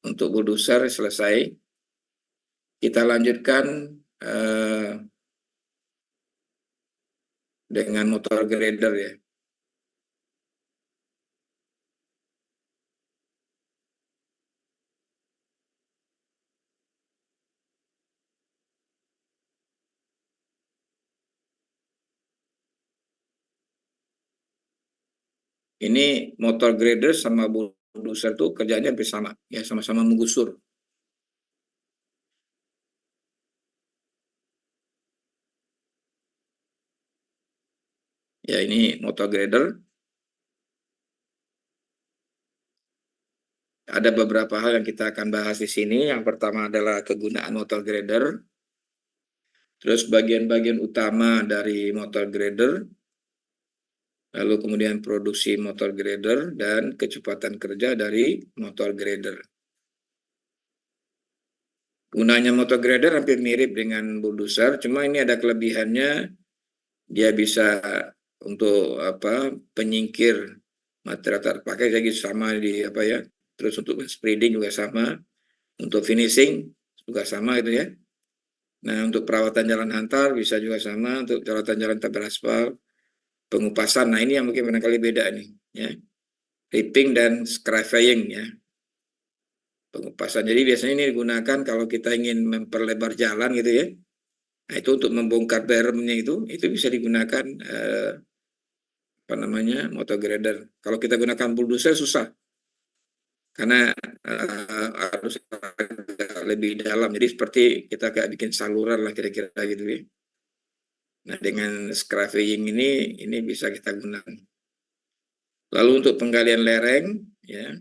untuk bulldozer selesai. Kita lanjutkan dengan motor grader ya. Ini motor grader sama bulldozer tuh kerjanya bersama, ya sama-sama menggusur. Ya, ini motor grader. Ada beberapa hal yang kita akan bahas di sini. Yang pertama adalah kegunaan motor grader. Terus bagian-bagian utama dari motor grader. Lalu kemudian produksi motor grader dan kecepatan kerja dari motor grader. Gunanya motor grader hampir mirip dengan bulldozer, cuma ini ada kelebihannya, dia bisa untuk penyingkir material terpakai, jadi sama di terus untuk spreading juga sama, untuk finishing juga sama gitu ya. Nah, untuk perawatan jalan antar bisa juga sama, untuk perawatan jalan beraspal, pengupasan. Nah, ini yang mungkin barangkali beda nih, ya. Ripping dan scraping ya. Pengupasan. Jadi biasanya ini digunakan kalau kita ingin memperlebar jalan gitu ya. Nah, itu untuk membongkar bermnya itu bisa digunakan motor grader. Kalau kita gunakan bulldozer susah. Karena harus agak lebih dalam. Jadi seperti kita kayak bikin saluran lah kira-kira gitu ya. Nah, dengan scraping ini bisa kita gunakan. Lalu untuk penggalian lereng, ya,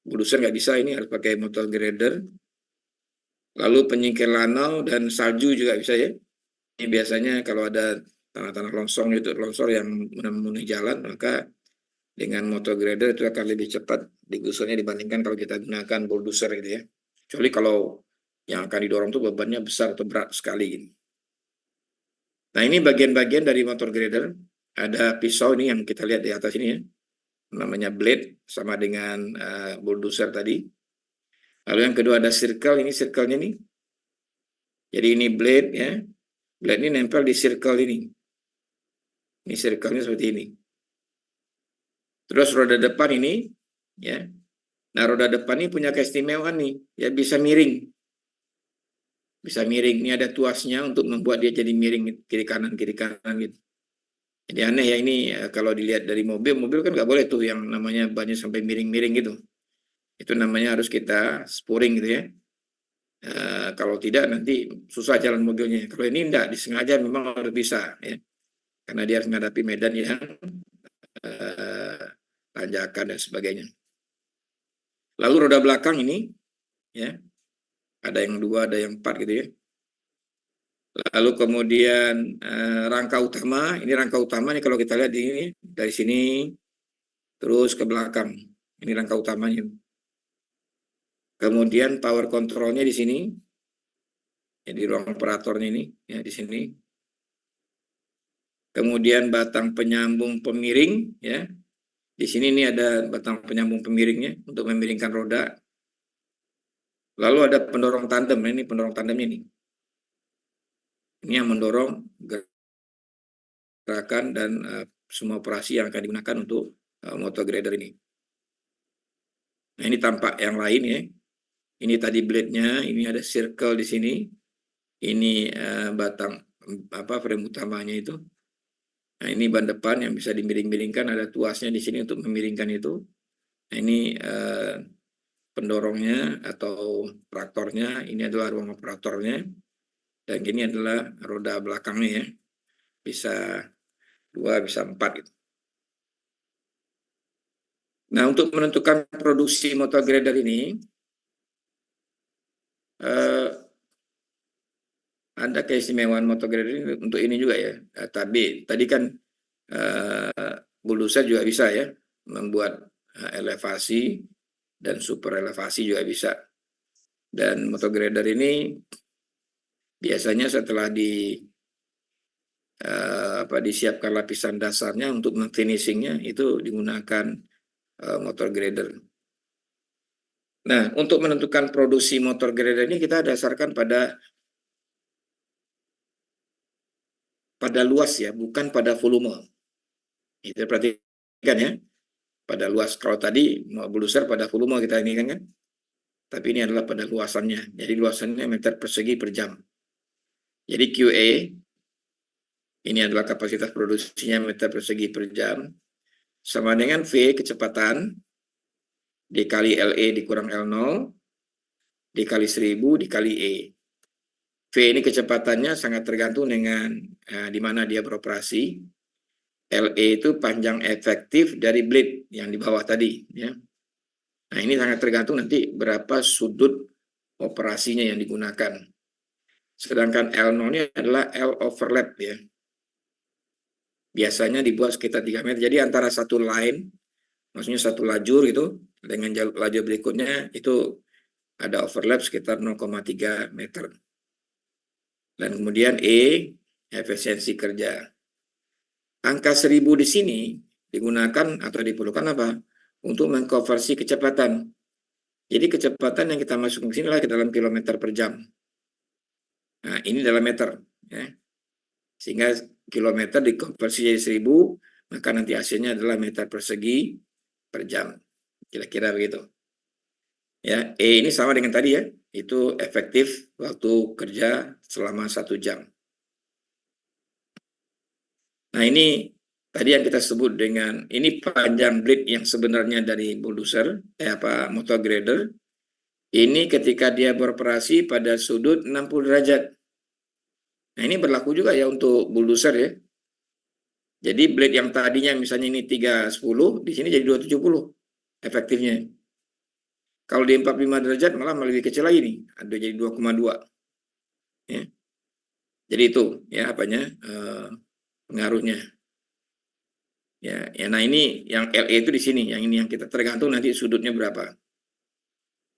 bulldozer nggak bisa, ini harus pakai motor grader. Lalu penyingkir lanau dan salju juga bisa ya. Ini biasanya kalau ada tanah-tanah longsor yang memenuhi jalan, maka dengan motor grader itu akan lebih cepat digusurnya dibandingkan kalau kita gunakan bulldozer gitu ya. Kecuali kalau yang akan didorong itu bebannya besar atau berat sekali gitu. Nah, ini bagian-bagian dari motor grader. Ada pisau ini yang kita lihat di atas ini ya. Namanya blade, sama dengan bulldozer tadi. Lalu yang kedua ada circle, ini circle-nya nih. Jadi ini blade ya. Blade ini nempel di circle ini. Ini circle-nya seperti ini. Terus roda depan ini ya. Nah, roda depan ini punya keistimewaan nih, ya bisa miring. Bisa miring. Ini ada tuasnya untuk membuat dia jadi miring kiri kanan gitu. Jadi aneh ya ini, kalau dilihat dari mobil kan nggak boleh tuh yang namanya bannya sampai miring-miring gitu. Itu namanya harus kita spuring gitu ya. Kalau tidak nanti susah jalan mobilnya. Kalau ini enggak, disengaja memang harus bisa ya. Karena dia harus menghadapi medan yang tanjakan dan sebagainya. Lalu roda belakang ini ya. Ada yang 2, ada yang 4 gitu ya. Lalu kemudian rangka utama, ini rangka utama nih kalau kita lihat di ini dari sini terus ke belakang. Ini rangka utamanya. Kemudian power controlnya di sini. Jadi ruang operatornya ini ya di sini. Kemudian batang penyambung pemiring ya. Di sini ini ada batang penyambung pemiringnya untuk memiringkan roda. Lalu ada pendorong tandem, ini pendorong tandemnya nih. Ini yang mendorong gerakan dan semua operasi yang akan digunakan untuk motor grader ini. Nah, ini tampak yang lain ya. Ini tadi blade-nya, ini ada circle di sini. Ini batang frame utamanya itu. Nah, ini ban depan yang bisa dimiring-miringkan, ada tuasnya di sini untuk memiringkan itu. Nah, ini pendorongnya atau traktornya, ini adalah ruang operatornya. Dan ini adalah roda belakangnya ya. Bisa 2, bisa 4 gitu. Nah, untuk menentukan produksi motor grader ini, ada keistimewaan motor grader ini untuk ini juga ya. Tadi kan bulldozer juga bisa ya, membuat elevasi dan super elevasi juga bisa. Dan motor grader ini biasanya setelah disiapkan lapisan dasarnya untuk finishingnya itu digunakan motor grader. Nah, untuk menentukan produksi motor grader ini kita dasarkan pada luas ya, bukan pada volume. Itu perhatikan ya, pada luas. Kalau tadi bulldozer pada volume kita ini kan, tapi ini adalah pada luasannya. Jadi luasannya meter persegi per jam. Jadi QA ini adalah kapasitas produksinya meter persegi per jam, sama dengan V kecepatan dikali LE dikurang L0 dikali 1000 dikali E. V ini kecepatannya sangat tergantung dengan di mana dia beroperasi. LE itu panjang efektif dari blade yang di bawah tadi ya. Nah, ini sangat tergantung nanti berapa sudut operasinya yang digunakan. Sedangkan L0-nya adalah L overlap ya. Biasanya dibuat sekitar 3 meter. Jadi antara satu line, maksudnya satu lajur gitu, dengan lajur berikutnya itu ada overlap sekitar 0,3 meter. Dan kemudian E, efisiensi kerja. Angka 1000 di sini digunakan atau diperlukan apa? Untuk mengkonversi kecepatan. Jadi kecepatan yang kita masukkan ke sini adalah ke dalam kilometer per jam. Nah, ini dalam meter. Ya. Sehingga kilometer dikonversi jadi 1000, maka nanti hasilnya adalah meter persegi per jam. Kira-kira begitu. Ya, E ini sama dengan tadi ya, itu efektif waktu kerja selama 1 jam. Nah ini tadi yang kita sebut dengan, ini panjang blade yang sebenarnya dari bulldozer, motor grader. Ini ketika dia beroperasi pada sudut 60 derajat. Nah ini berlaku juga ya untuk bulldozer ya. Jadi blade yang tadinya misalnya ini 310, di sini jadi 270 efektifnya. Kalau di 45 derajat malah lebih kecil lagi nih, ada jadi 2,2. Ya. Jadi itu ya pengaruhnya. Ya, nah ini yang LE itu di sini, yang ini yang kita tergantung nanti sudutnya berapa.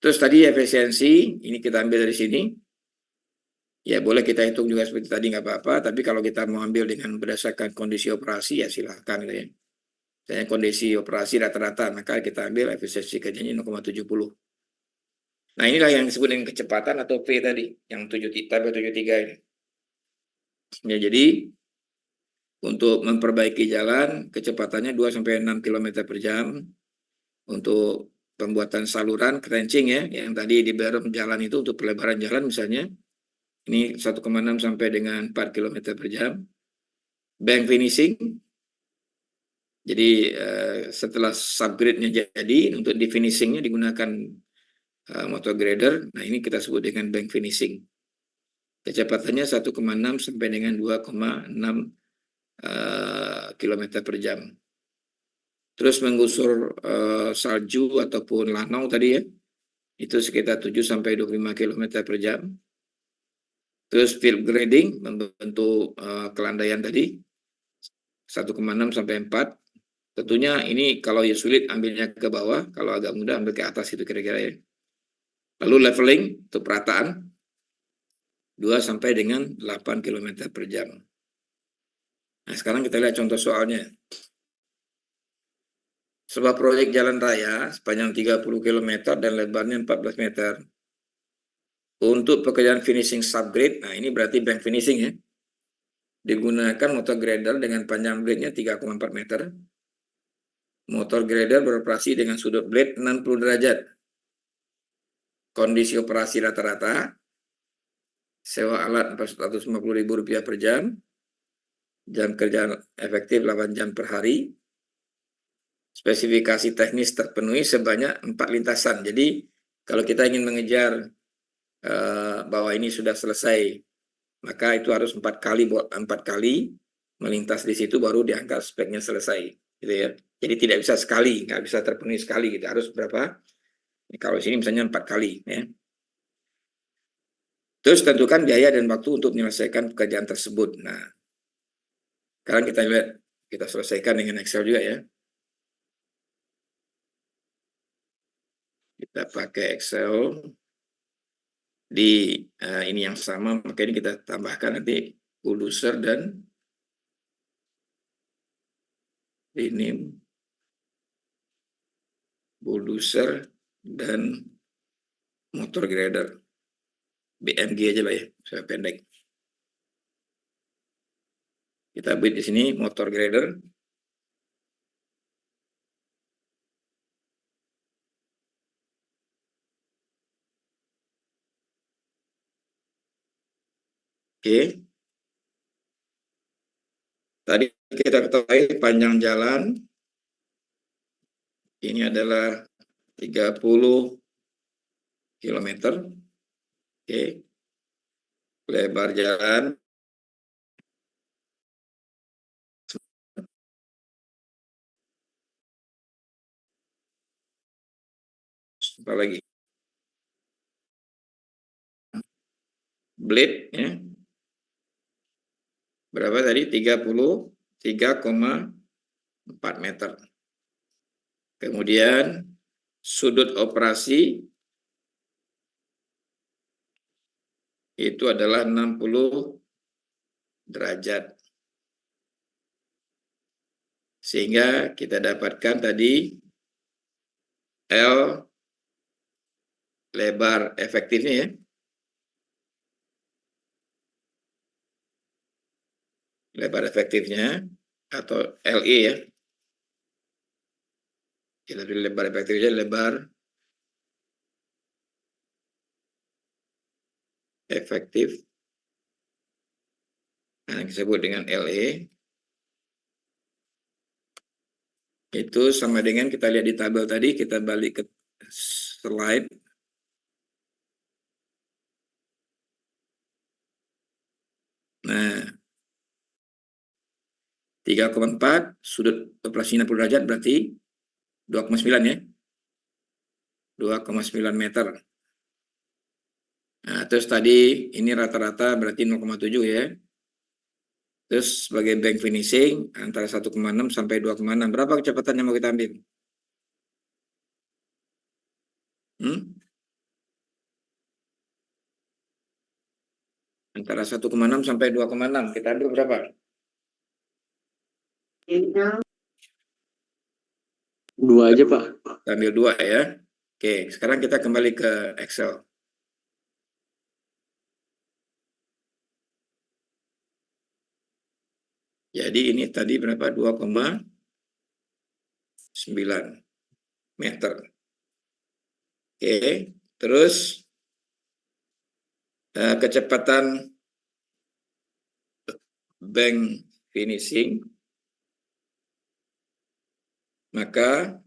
Terus tadi efisiensi, ini kita ambil dari sini. Ya boleh kita hitung juga seperti tadi nggak apa-apa, tapi kalau kita mau ambil dengan berdasarkan kondisi operasi ya silahkan gitu ya. Misalnya kondisi operasi rata-rata, maka kita ambil efisiensi kerjanya 0,70. Nah inilah yang disebut dengan kecepatan atau P tadi, yang 73 ini. Ya jadi untuk memperbaiki jalan kecepatannya 2-6 km per jam. Untuk pembuatan saluran trenching ya, yang tadi di berem jalan itu untuk pelebaran jalan misalnya, ini 1,6 sampai dengan 4 km per jam. Bank finishing, jadi setelah subgrade-nya jadi, untuk di finishingnya digunakan motor grader. Nah ini kita sebut dengan bank finishing. Kecepatannya 1,6 sampai dengan 2,6 km per jam. Terus menggusur salju ataupun lanau tadi ya, itu sekitar 7 sampai 25 km per jam. Terus field grading, membentuk kelandaian tadi, 1,6 sampai 4. Tentunya ini kalau ya sulit ambilnya ke bawah, kalau agak mudah ambil ke atas itu kira-kira ya. Lalu leveling, untuk perataan, 2 sampai dengan 8 km per jam. Nah sekarang kita lihat contoh soalnya. Sebuah proyek jalan raya sepanjang 30 km dan lebarnya 14 meter. Untuk pekerjaan finishing subgrade, nah ini berarti bank finishing ya. Digunakan motor grader dengan panjang blade-nya 3,4 meter. Motor grader beroperasi dengan sudut blade 60 derajat. Kondisi operasi rata-rata, sewa alat Rp450.000 per jam. Jam kerja efektif 8 jam per hari. Spesifikasi teknis terpenuhi sebanyak 4 lintasan. Jadi kalau kita ingin mengejar bahwa ini sudah selesai, maka itu harus 4 kali melintas di situ baru dianggap speknya selesai, gitu ya. Jadi tidak bisa sekali, nggak bisa terpenuhi sekali, gitu. Harus berapa? Kalau sini misalnya 4 kali, ya. Terus tentukan biaya dan waktu untuk menyelesaikan pekerjaan tersebut. Nah, sekarang kita lihat, kita selesaikan dengan Excel juga ya. Kita pakai Excel di ini yang sama, maka ini kita tambahkan nanti bulldozer dan ini bulldozer dan motor grader. BMG aja lah ya, saya pendek. Kita buat di sini motor grader. Oke. Tadi kita ketahui panjang jalan ini adalah 30 km. Oke. Lebar jalan apa lagi? Blade ya. Berapa tadi? 33,4 meter. Kemudian sudut operasi itu adalah 60 derajat. Sehingga kita dapatkan tadi L lebar efektifnya ya. Lebar efektifnya atau LE ya. Kita pilih lebar efektifnya, lebar efektif. Nah, yang disebut dengan LE. Itu sama dengan kita lihat di tabel tadi, kita balik ke slide. Nah, 3,4 sudut operasi 60 derajat berarti 2,9 ya. 2,9 meter. Nah, terus tadi ini rata-rata berarti 0,7 ya. Terus sebagai bank finishing antara 1,6 sampai 2,6. Berapa kecepatan yang mau kita ambil? Antara 1,6 sampai 2,6. Kita ambil berapa? Dua aja, Pak. Kita ambil 2 ya. Oke, sekarang kita kembali ke Excel. Jadi ini tadi berapa? 2,9 meter. Oke, terus kecepatan bank finishing, maka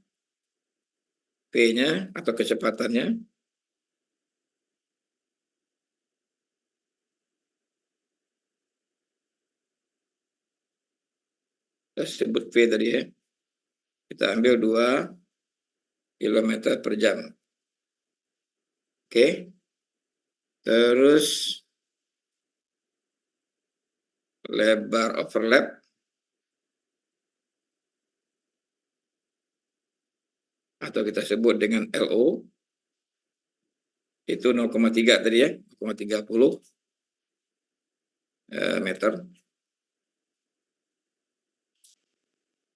P-nya atau kecepatannya kita sebut V tadi ya. Kita ambil 2 km per jam. Oke. Terus lebar overlap atau kita sebut dengan LO itu 0,3 tadi ya, 0,30 meter.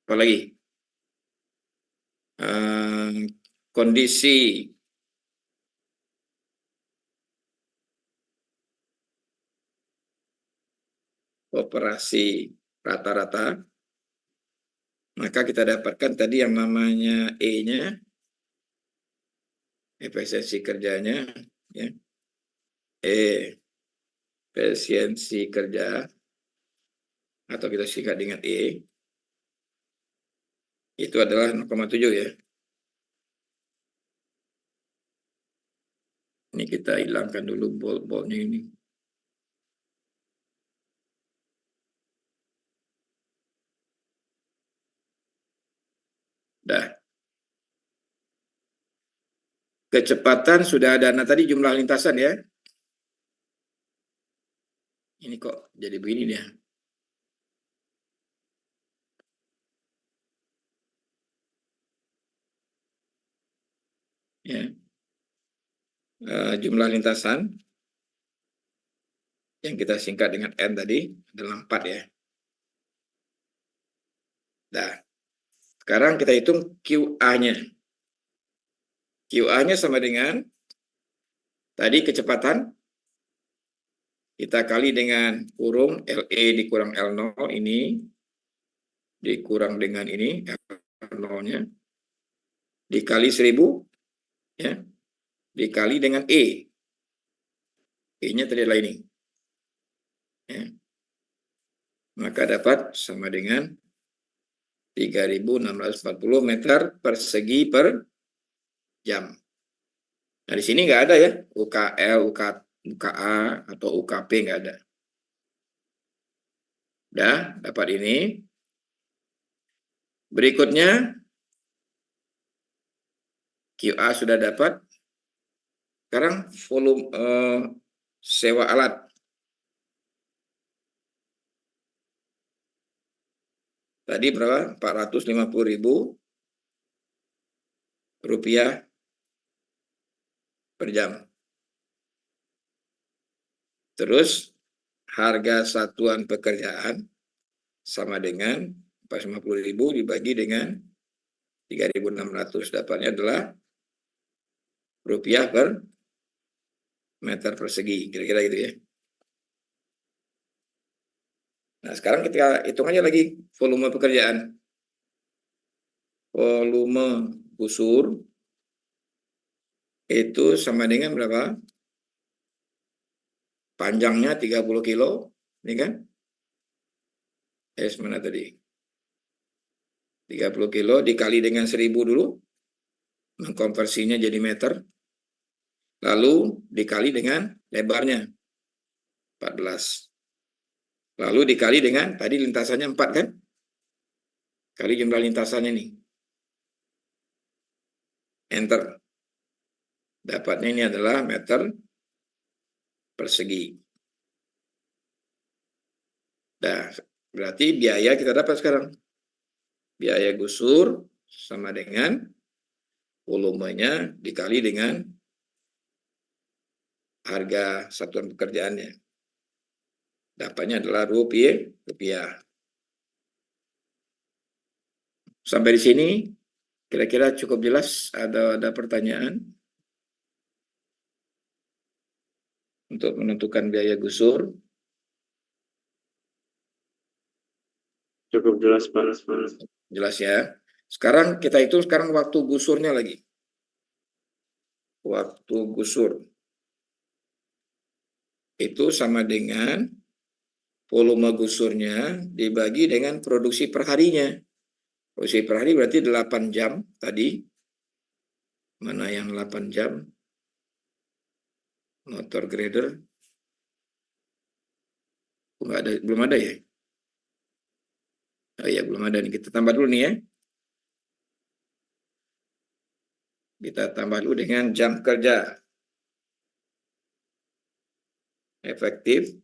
Apalagi kondisi operasi rata-rata, maka kita dapatkan tadi yang namanya E-nya, efisiensi kerjanya, ya. Efisiensi kerja, atau kita singkat dengan E, itu adalah 0,7 ya. Ini kita hilangkan dulu bold-boldnya ini. Dah. Kecepatan sudah ada. Nah, tadi jumlah lintasan ya. Ini kok jadi begini dia. Ya. Jumlah lintasan yang kita singkat dengan N tadi adalah 4 ya. Nah, sekarang kita hitung QA-nya. QA-nya sama dengan tadi kecepatan, kita kali dengan kurung LE dikurang L0 ini, dikurang dengan ini, L0-nya, dikali 1000, ya, dikali dengan E. E-nya tadi adalah ini. Ya. Maka dapat sama dengan 3.640 meter persegi per jam. Nah, di sini nggak ada ya, UKL, UKA, atau UKP nggak ada. Udah, dapat ini. Berikutnya, QA sudah dapat. Sekarang volume sewa alat. Tadi berapa? 450.000 rupiah per jam. Terus harga satuan pekerjaan sama dengan 450.000 dibagi dengan 3.600, dapatnya adalah rupiah per meter persegi, kira-kira gitu ya. Nah, sekarang kita hitung aja lagi volume pekerjaan. Volume gusur itu sama dengan berapa? Panjangnya 30 kilo, ini kan? Mana tadi? 30 kilo dikali dengan 1.000 dulu, mengkonversinya jadi meter, lalu dikali dengan lebarnya 14, lalu dikali dengan tadi lintasannya 4 kan, kali jumlah lintasannya nih, enter, dapatnya ini adalah meter persegi. Nah, berarti biaya kita dapat sekarang, biaya gusur sama dengan volumenya dikali dengan harga satuan pekerjaannya. Dapatnya adalah rupiah. Sampai di sini kira-kira cukup jelas? Ada pertanyaan untuk menentukan biaya gusur? Cukup jelas, Pak. Jelas ya. Sekarang kita hitung sekarang waktu gusurnya lagi. Waktu gusur itu sama dengan volume gusurnya dibagi dengan produksi perharinya. Produksi per hari berarti 8 jam tadi. Mana yang 8 jam? Motor grader. Enggak ada, belum ada ya? Oh iya, belum ada nih. Kita tambah dulu nih ya. Kita tambah dulu dengan jam kerja efektif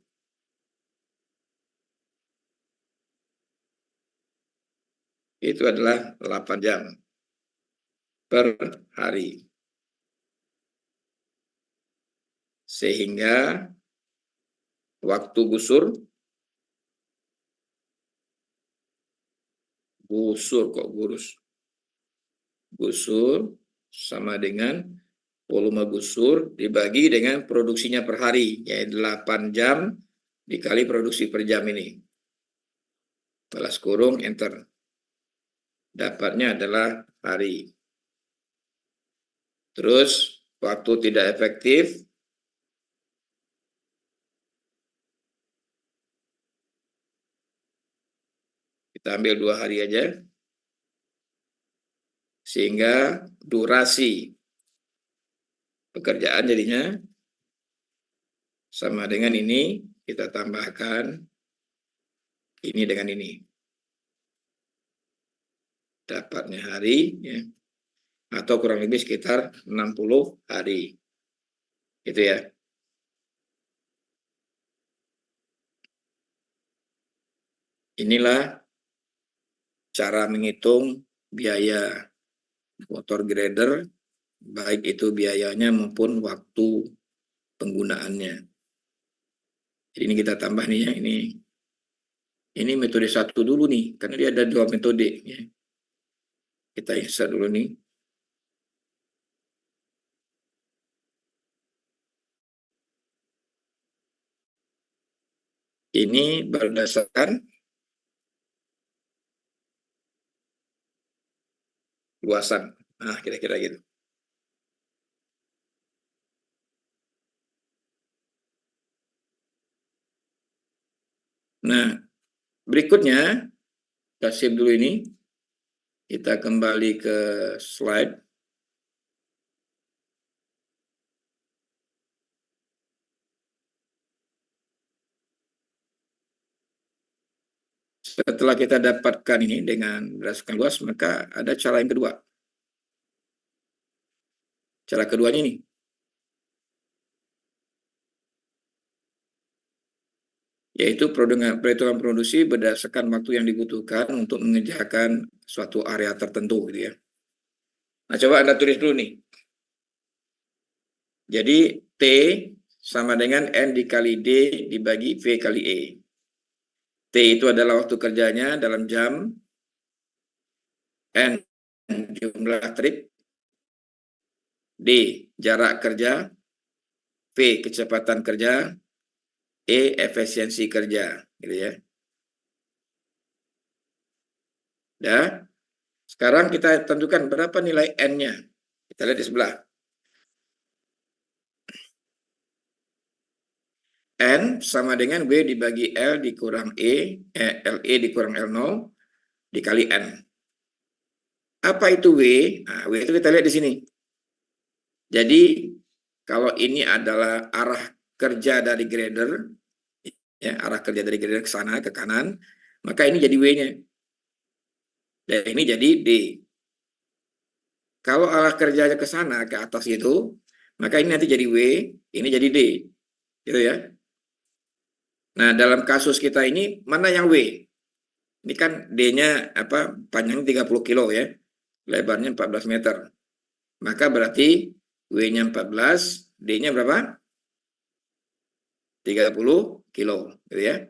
itu adalah 8 jam per hari. Sehingga waktu gusur sama dengan volume gusur dibagi dengan produksinya per hari, yaitu 8 jam dikali produksi per jam ini. Balas kurung, enter. Dapatnya adalah hari. Terus waktu tidak efektif kita ambil 2 hari aja, sehingga durasi pekerjaan jadinya sama dengan ini, kita tambahkan ini dengan ini. Dapatnya hari, ya, atau kurang lebih sekitar 60 hari. Gitu ya. Inilah cara menghitung biaya motor grader, baik itu biayanya maupun waktu penggunaannya. Jadi ini kita tambah nih ya, ini metode 1 dulu nih, karena dia ada 2 metode. Ya. Kita insert dulu nih. Ini berdasarkan luasan. Nah, kira-kira gitu. Nah, berikutnya, kita save dulu ini. Kita kembali ke slide. Setelah kita dapatkan ini dengan berdasarkan luas, maka ada cara yang kedua. Cara keduanya ini. Yaitu perhitungan produksi berdasarkan waktu yang dibutuhkan untuk mengerjakan suatu area tertentu. Gitu ya. Nah, coba Anda tulis dulu nih. Jadi, T sama dengan N dikali D dibagi V kali E. T itu adalah waktu kerjanya dalam jam, N jumlah trip, D jarak kerja, V kecepatan kerja, E efisiensi kerja, gitu ya. Dah. Sekarang kita tentukan berapa nilai N-nya. Kita lihat di sebelah. N sama dengan W dibagi L dikurang LE dikurang L0 dikali N. Apa itu W? Nah, W itu kita lihat di sini. Jadi, kalau ini adalah arah kerja dari grader, ya, arah kerja dari grader ke sana, ke kanan, maka ini jadi W-nya. Dan ini jadi D. Kalau arah kerjanya ke sana, ke atas itu, maka ini nanti jadi W, ini jadi D. Gitu ya. Nah, dalam kasus kita ini, mana yang W? Ini kan D-nya panjangnya 30 kilo ya, lebarnya 14 meter. Maka berarti W-nya 14, D-nya berapa? 30 kilo, gitu ya.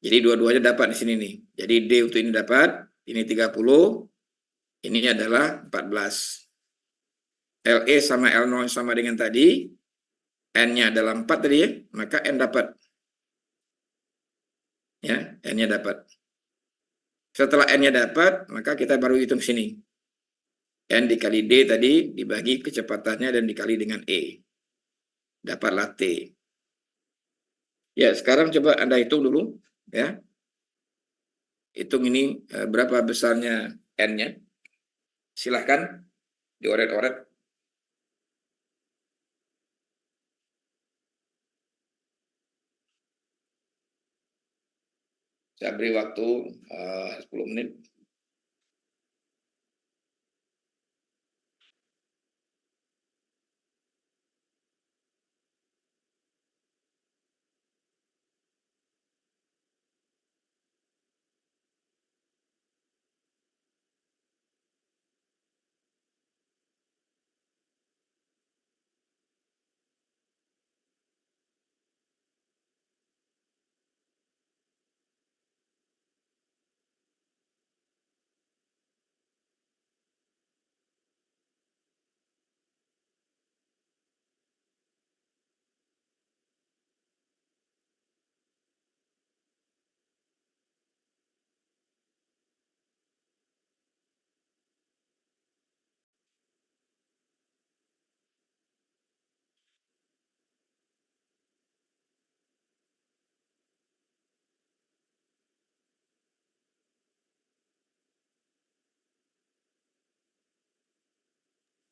Jadi dua-duanya dapat di sini nih. Jadi D untuk ini dapat, ini 30, ini adalah 14. LE sama L0 sama dengan tadi, N-nya adalah 4 tadi ya, maka N dapat. Ya, N-nya dapat. Setelah N-nya dapat, maka kita baru hitung sini. N dikali D tadi dibagi kecepatannya dan dikali dengan E. Dapatlah T. Ya, sekarang coba Anda hitung dulu. Ya. Hitung ini berapa besarnya N-nya. Silahkan dioret-oret. Saya beri waktu 10 menit.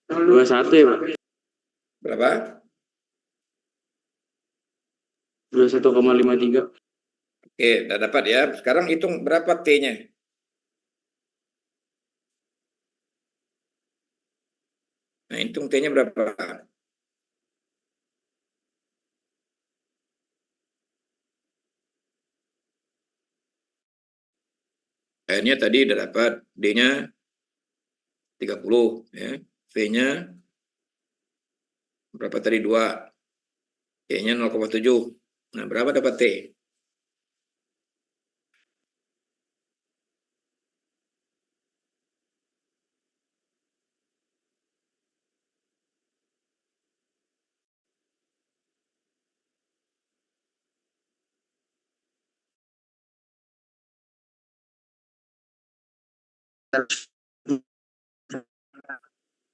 Dua satu ya Pak? Berapa? 21,53. Oke, udah dapat ya. Sekarang hitung berapa T-nya. Nah, hitung T-nya berapa? N-nya tadi udah dapat, D-nya 30, ya. V-nya berapa tadi? 2. T-nya 0,7. Nah, berapa dapat T?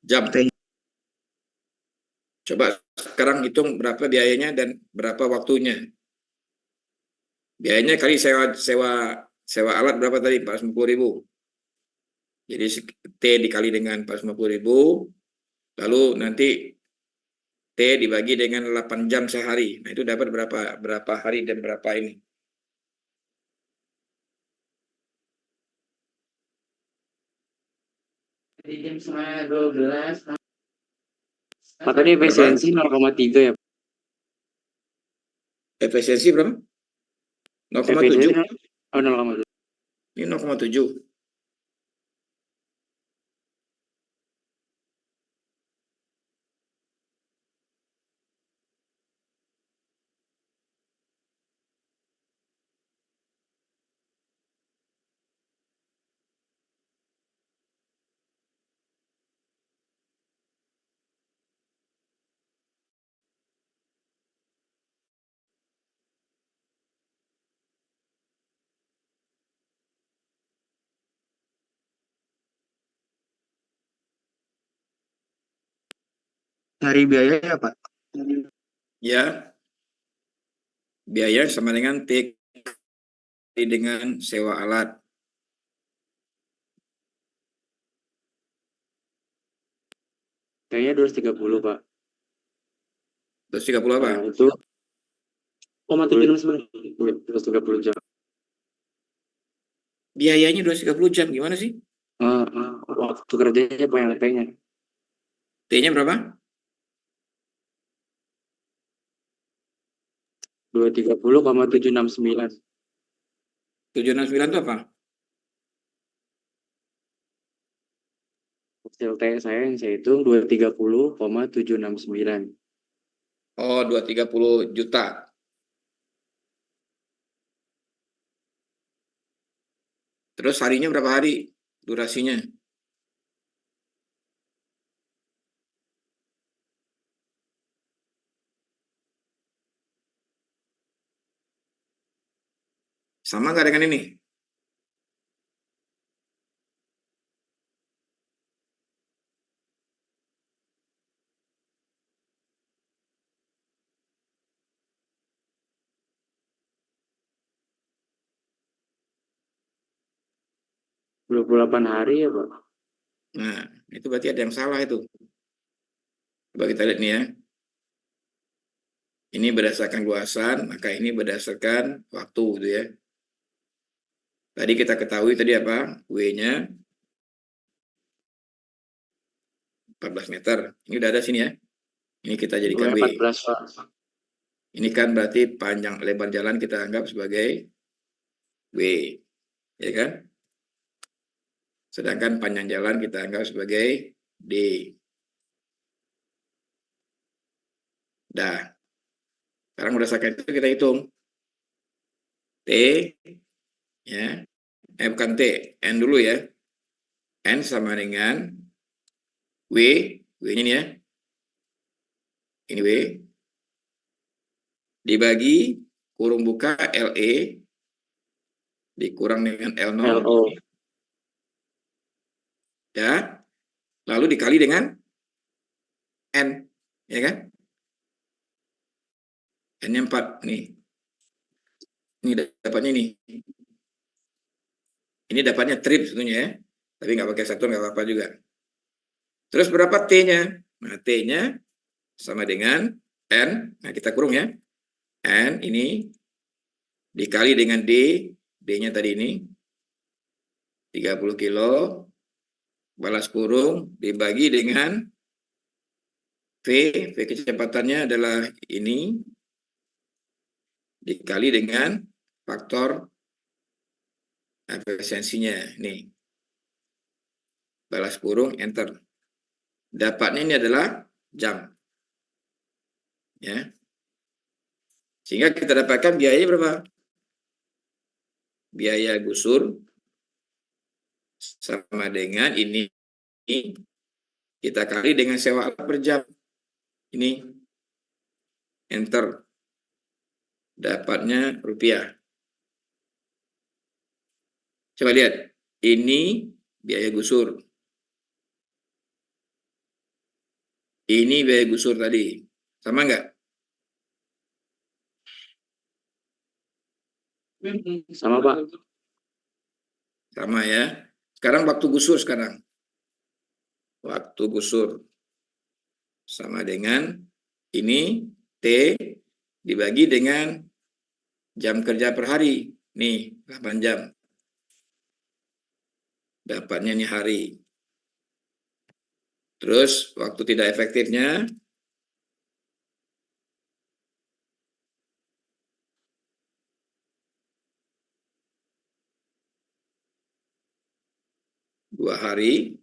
Jam. Coba sekarang hitung berapa biayanya dan berapa waktunya. Biayanya kali sewa alat berapa tadi? 450.000. Jadi T dikali dengan 450.000, lalu nanti T dibagi dengan 8 jam sehari. Nah, itu dapat berapa hari dan berapa ini. Jadi jam setengah 12. Pak tadi efisiensi 0,3 ya? Efisiensi berapa? 0,7. Efisiensi, oh 0,7. Ini 0,7. Nyari biaya ya Pak? Ya, biaya sama dengan T dengan sewa alat. Kayaknya 230 Pak. 230 apa? Itu 0,79 230 jam. Biayanya 230 jam, gimana sih? Waktu kerjanya Pak yang T-nya. T-nya berapa? 230,769. 769 itu apa? Hasil T saya yang saya hitung 230,769. Oh, 230 juta. Terus harinya berapa hari durasinya? Sama nggak dengan ini? Dua 28 hari ya Pak. Nah, itu berarti ada yang salah itu. Coba kita lihat nih ya. Ini berdasarkan luasan, maka ini berdasarkan waktu gitu ya. Tadi kita ketahui tadi apa? W-nya 14 meter. Ini udah ada sini ya. Ini kita jadikan W. 14 Pak. Ini kan berarti panjang lebar jalan kita anggap sebagai W. Ya kan? Sedangkan panjang jalan kita anggap sebagai D. Dah. Sekarang berdasarkan itu kita hitung. T, ya. Bukan T, N dulu ya. N sama dengan W. W-nya ini ya. Ini W. Dibagi kurung buka LE. Dikurang dengan L0. LO. Ya. Lalu dikali dengan N. Ya kan? N-nya 4. Nih. Ini dapatnya ini. Ini dapatnya trip sebetulnya ya. Tapi nggak pakai satuan nggak apa-apa juga. Terus berapa T-nya? Nah, T-nya sama dengan N. Nah, kita kurung ya. N ini dikali dengan D. D-nya tadi ini. 30 kilo. Balas kurung dibagi dengan V. V kecepatannya adalah ini. Dikali dengan faktor efisiensinya. Nih. Balas kurung, enter. Dapatnya ini adalah jam. Ya. Sehingga kita dapatkan biaya berapa? Biaya gusur sama dengan ini kita kali dengan sewa alat per jam. Ini enter. Dapatnya rupiah. Coba lihat. Ini biaya gusur. Ini biaya gusur tadi. Sama nggak? Sama Pak. Sama ya. Sekarang waktu gusur sekarang. Waktu gusur sama dengan ini T dibagi dengan jam kerja per hari. Nih, 8 jam. Dapatnya ini hari. Terus waktu tidak efektifnya 2 hari.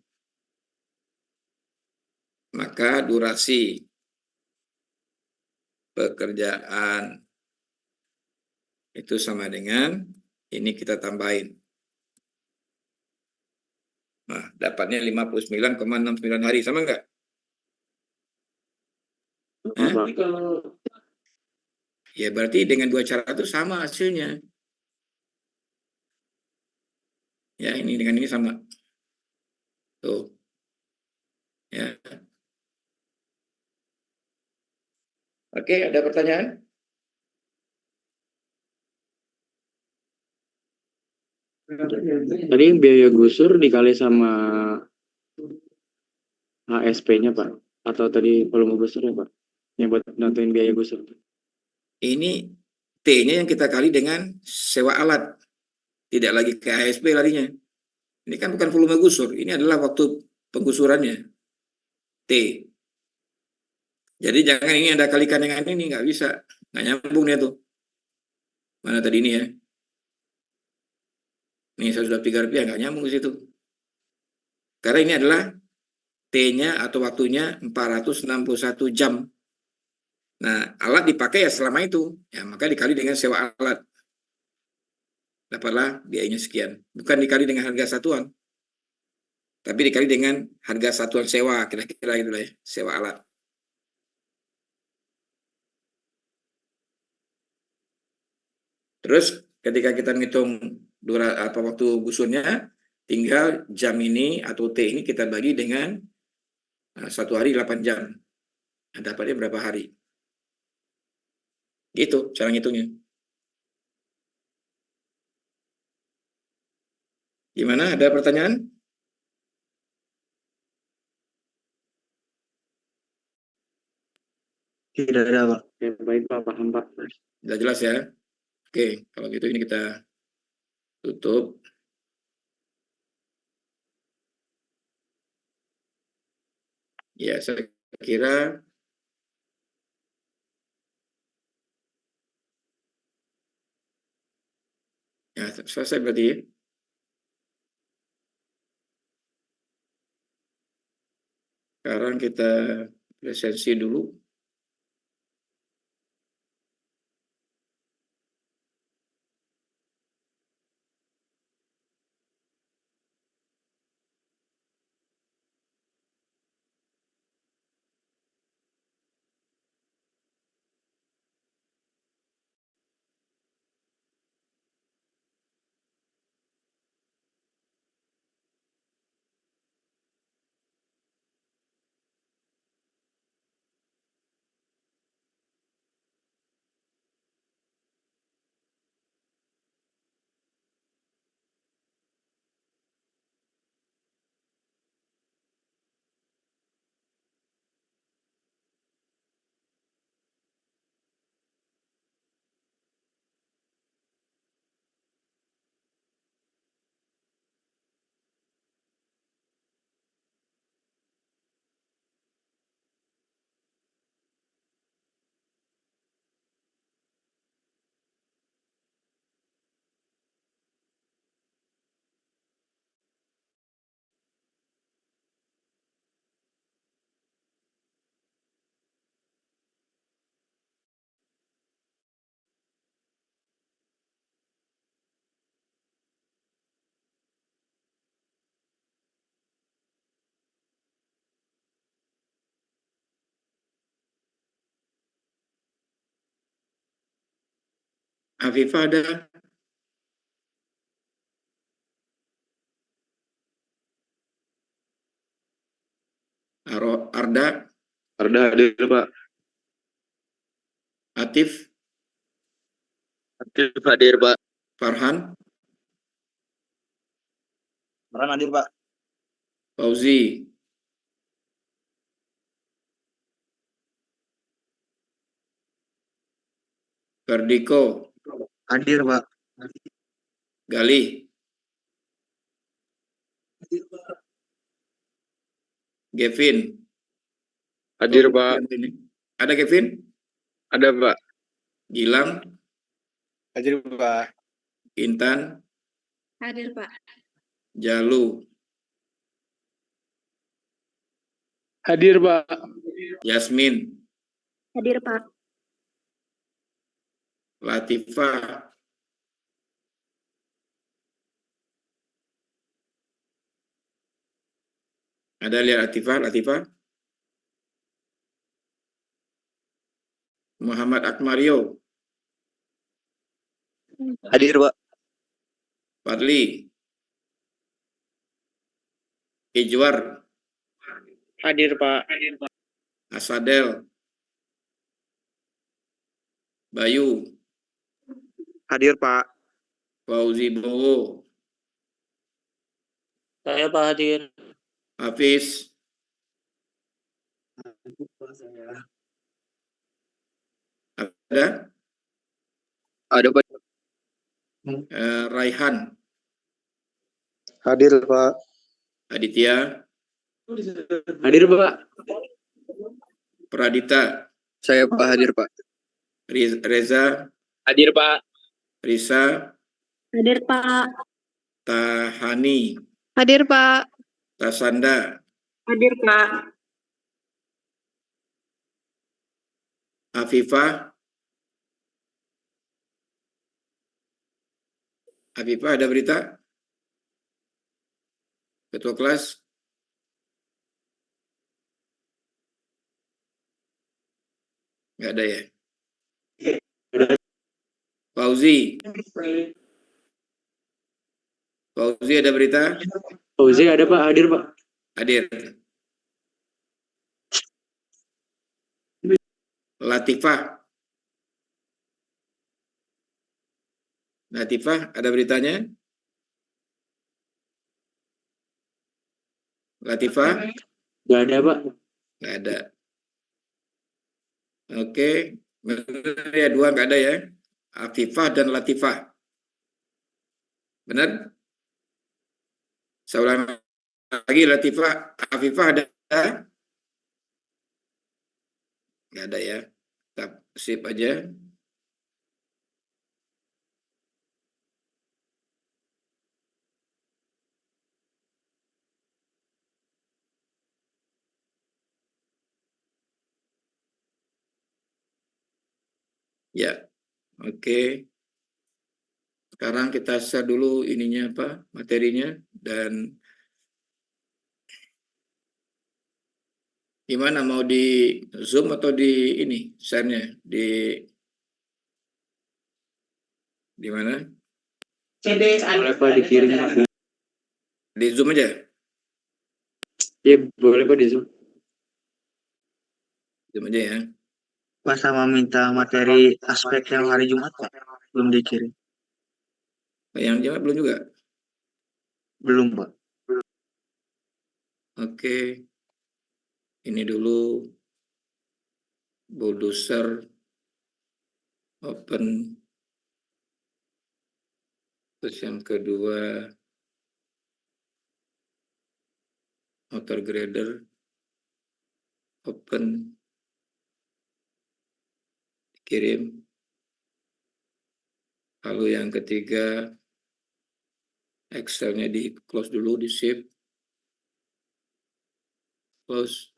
Maka durasi pekerjaan itu sama dengan ini kita tambahin. Nah, dapatnya 59,69 hari. Sama nggak? Ya berarti dengan dua cara itu sama hasilnya. Ya ini dengan ini sama. Tuh. Ya. Oke, ada pertanyaan? Tadi biaya gusur dikali sama HSP-nya Pak, atau tadi volume gusurnya Pak, yang buat nentuin biaya gusur. Ini T-nya yang kita kali dengan sewa alat, tidak lagi ke ASP larinya. Ini kan bukan volume gusur, ini adalah waktu penggusurannya, T. Jadi jangan ini Anda kalikan dengan ini, nggak bisa, nggak nyambung dia tuh. Mana tadi ini ya? Ini saya sudah Rp3, nggak nyambung ke situ. Karena ini adalah T-nya atau waktunya 461 jam. Nah, alat dipakai ya selama itu, ya maka dikali dengan sewa alat. Dapatlah biayanya sekian. Bukan dikali dengan harga satuan, tapi dikali dengan harga satuan sewa, kira-kira itulah ya, sewa alat. Terus ketika kita menghitung waktu gusurnya, tinggal jam ini atau T ini kita bagi dengan 1 hari 8 jam. Nah, dapatnya berapa hari? Gitu cara ngitungnya. Gimana? Ada pertanyaan? Tidak ada, Pak. Ya, baik Pak, paham Pak. Sudah jelas ya? Oke, kalau gitu ini kita tutup. Ya, saya kira ya selesai berarti ya. Sekarang kita presensi dulu. Afifah ada? Arda? Arda hadir Pak. Atif? Hadir Pak. Farhan? Farhan hadir, Pak. Fauzi? Ferdiko? Hadir, Pak. Galih? Kevin? Hadir Pak. Ada Kevin? Ada Pak. Gilang? Hadir, Pak. Intan? Hadir, Pak. Jalu? Hadir Pak. Yasmin? Hadir, Pak. Latifah? Ada lihat Latifah? Muhammad Akmario? Hadir, Pak. Fadli? Ijwar? Hadir, Pak. Asadel? Bayu, Hadir Pak. Fauzi Bowo, Saya Pak hadir. Hafiz, ada? Ada Pak. Raihan, Hadir Pak. Aditya, Hadir Pak. Pradita, Saya Pak hadir Pak. Reza, Hadir Pak. Risa, Hadir Pak. Tahani, Hadir Pak. Tasanda, Hadir Pak. Afifah, ada berita? Ketua kelas? Nggak ada ya? Fauzi ada berita? Fauzi ada Pak, hadir Pak. Hadir. Latifah, ada beritanya? Latifah? Nggak ada Pak. Nggak ada. Oke, ya dua nggak ada ya. Afifah dan Latifah. Benar? Saya ulang lagi, Latifah, Afifah ada? Nggak ada ya. Kita sip aja. Ya, oke. Sekarang kita share dulu ininya apa, materinya, dan gimana, mau di Zoom atau di ini share-nya di mana? Boleh Pak dikirim Pak. Di Zoom aja. Iya boleh Pak di Zoom. Zoom aja ya. Pak sama minta materi aspek yang hari Jumat Pak. Belum dikirim. Yang jawab belum juga. Belum Pak. Oke. Ini dulu bulldozer open. Terus yang kedua motor grader open, kirim. Lalu yang ketiga Excel-nya di close dulu, di save, close.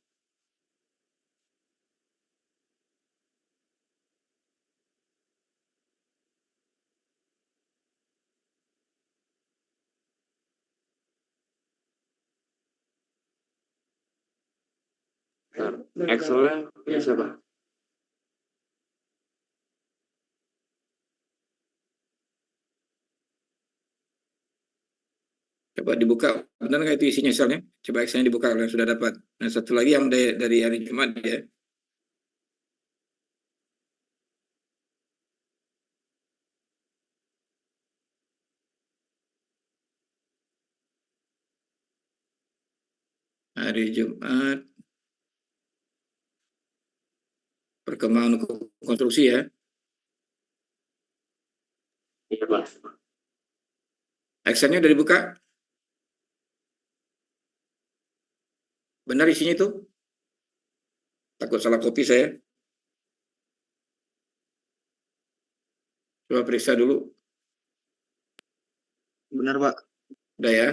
Excel-nya bisa Pak. Coba dibuka, benar nggak itu isinya Excel-nya? Coba Excel-nya dibuka kalau yang sudah dapat. Nah, satu lagi yang dari hari Jumat ya. Hari Jumat. Perkembangan konstruksi ya. Iya Pak. Excel-nya udah dibuka? Benar isinya itu? Takut salah copy saya. Coba periksa dulu. Benar Pak. Udah ya.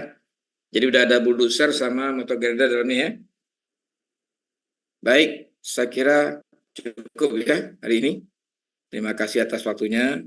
Jadi udah ada bulldozer sama motor grader dalamnya ya. Baik, saya kira cukup ya hari ini. Terima kasih atas waktunya.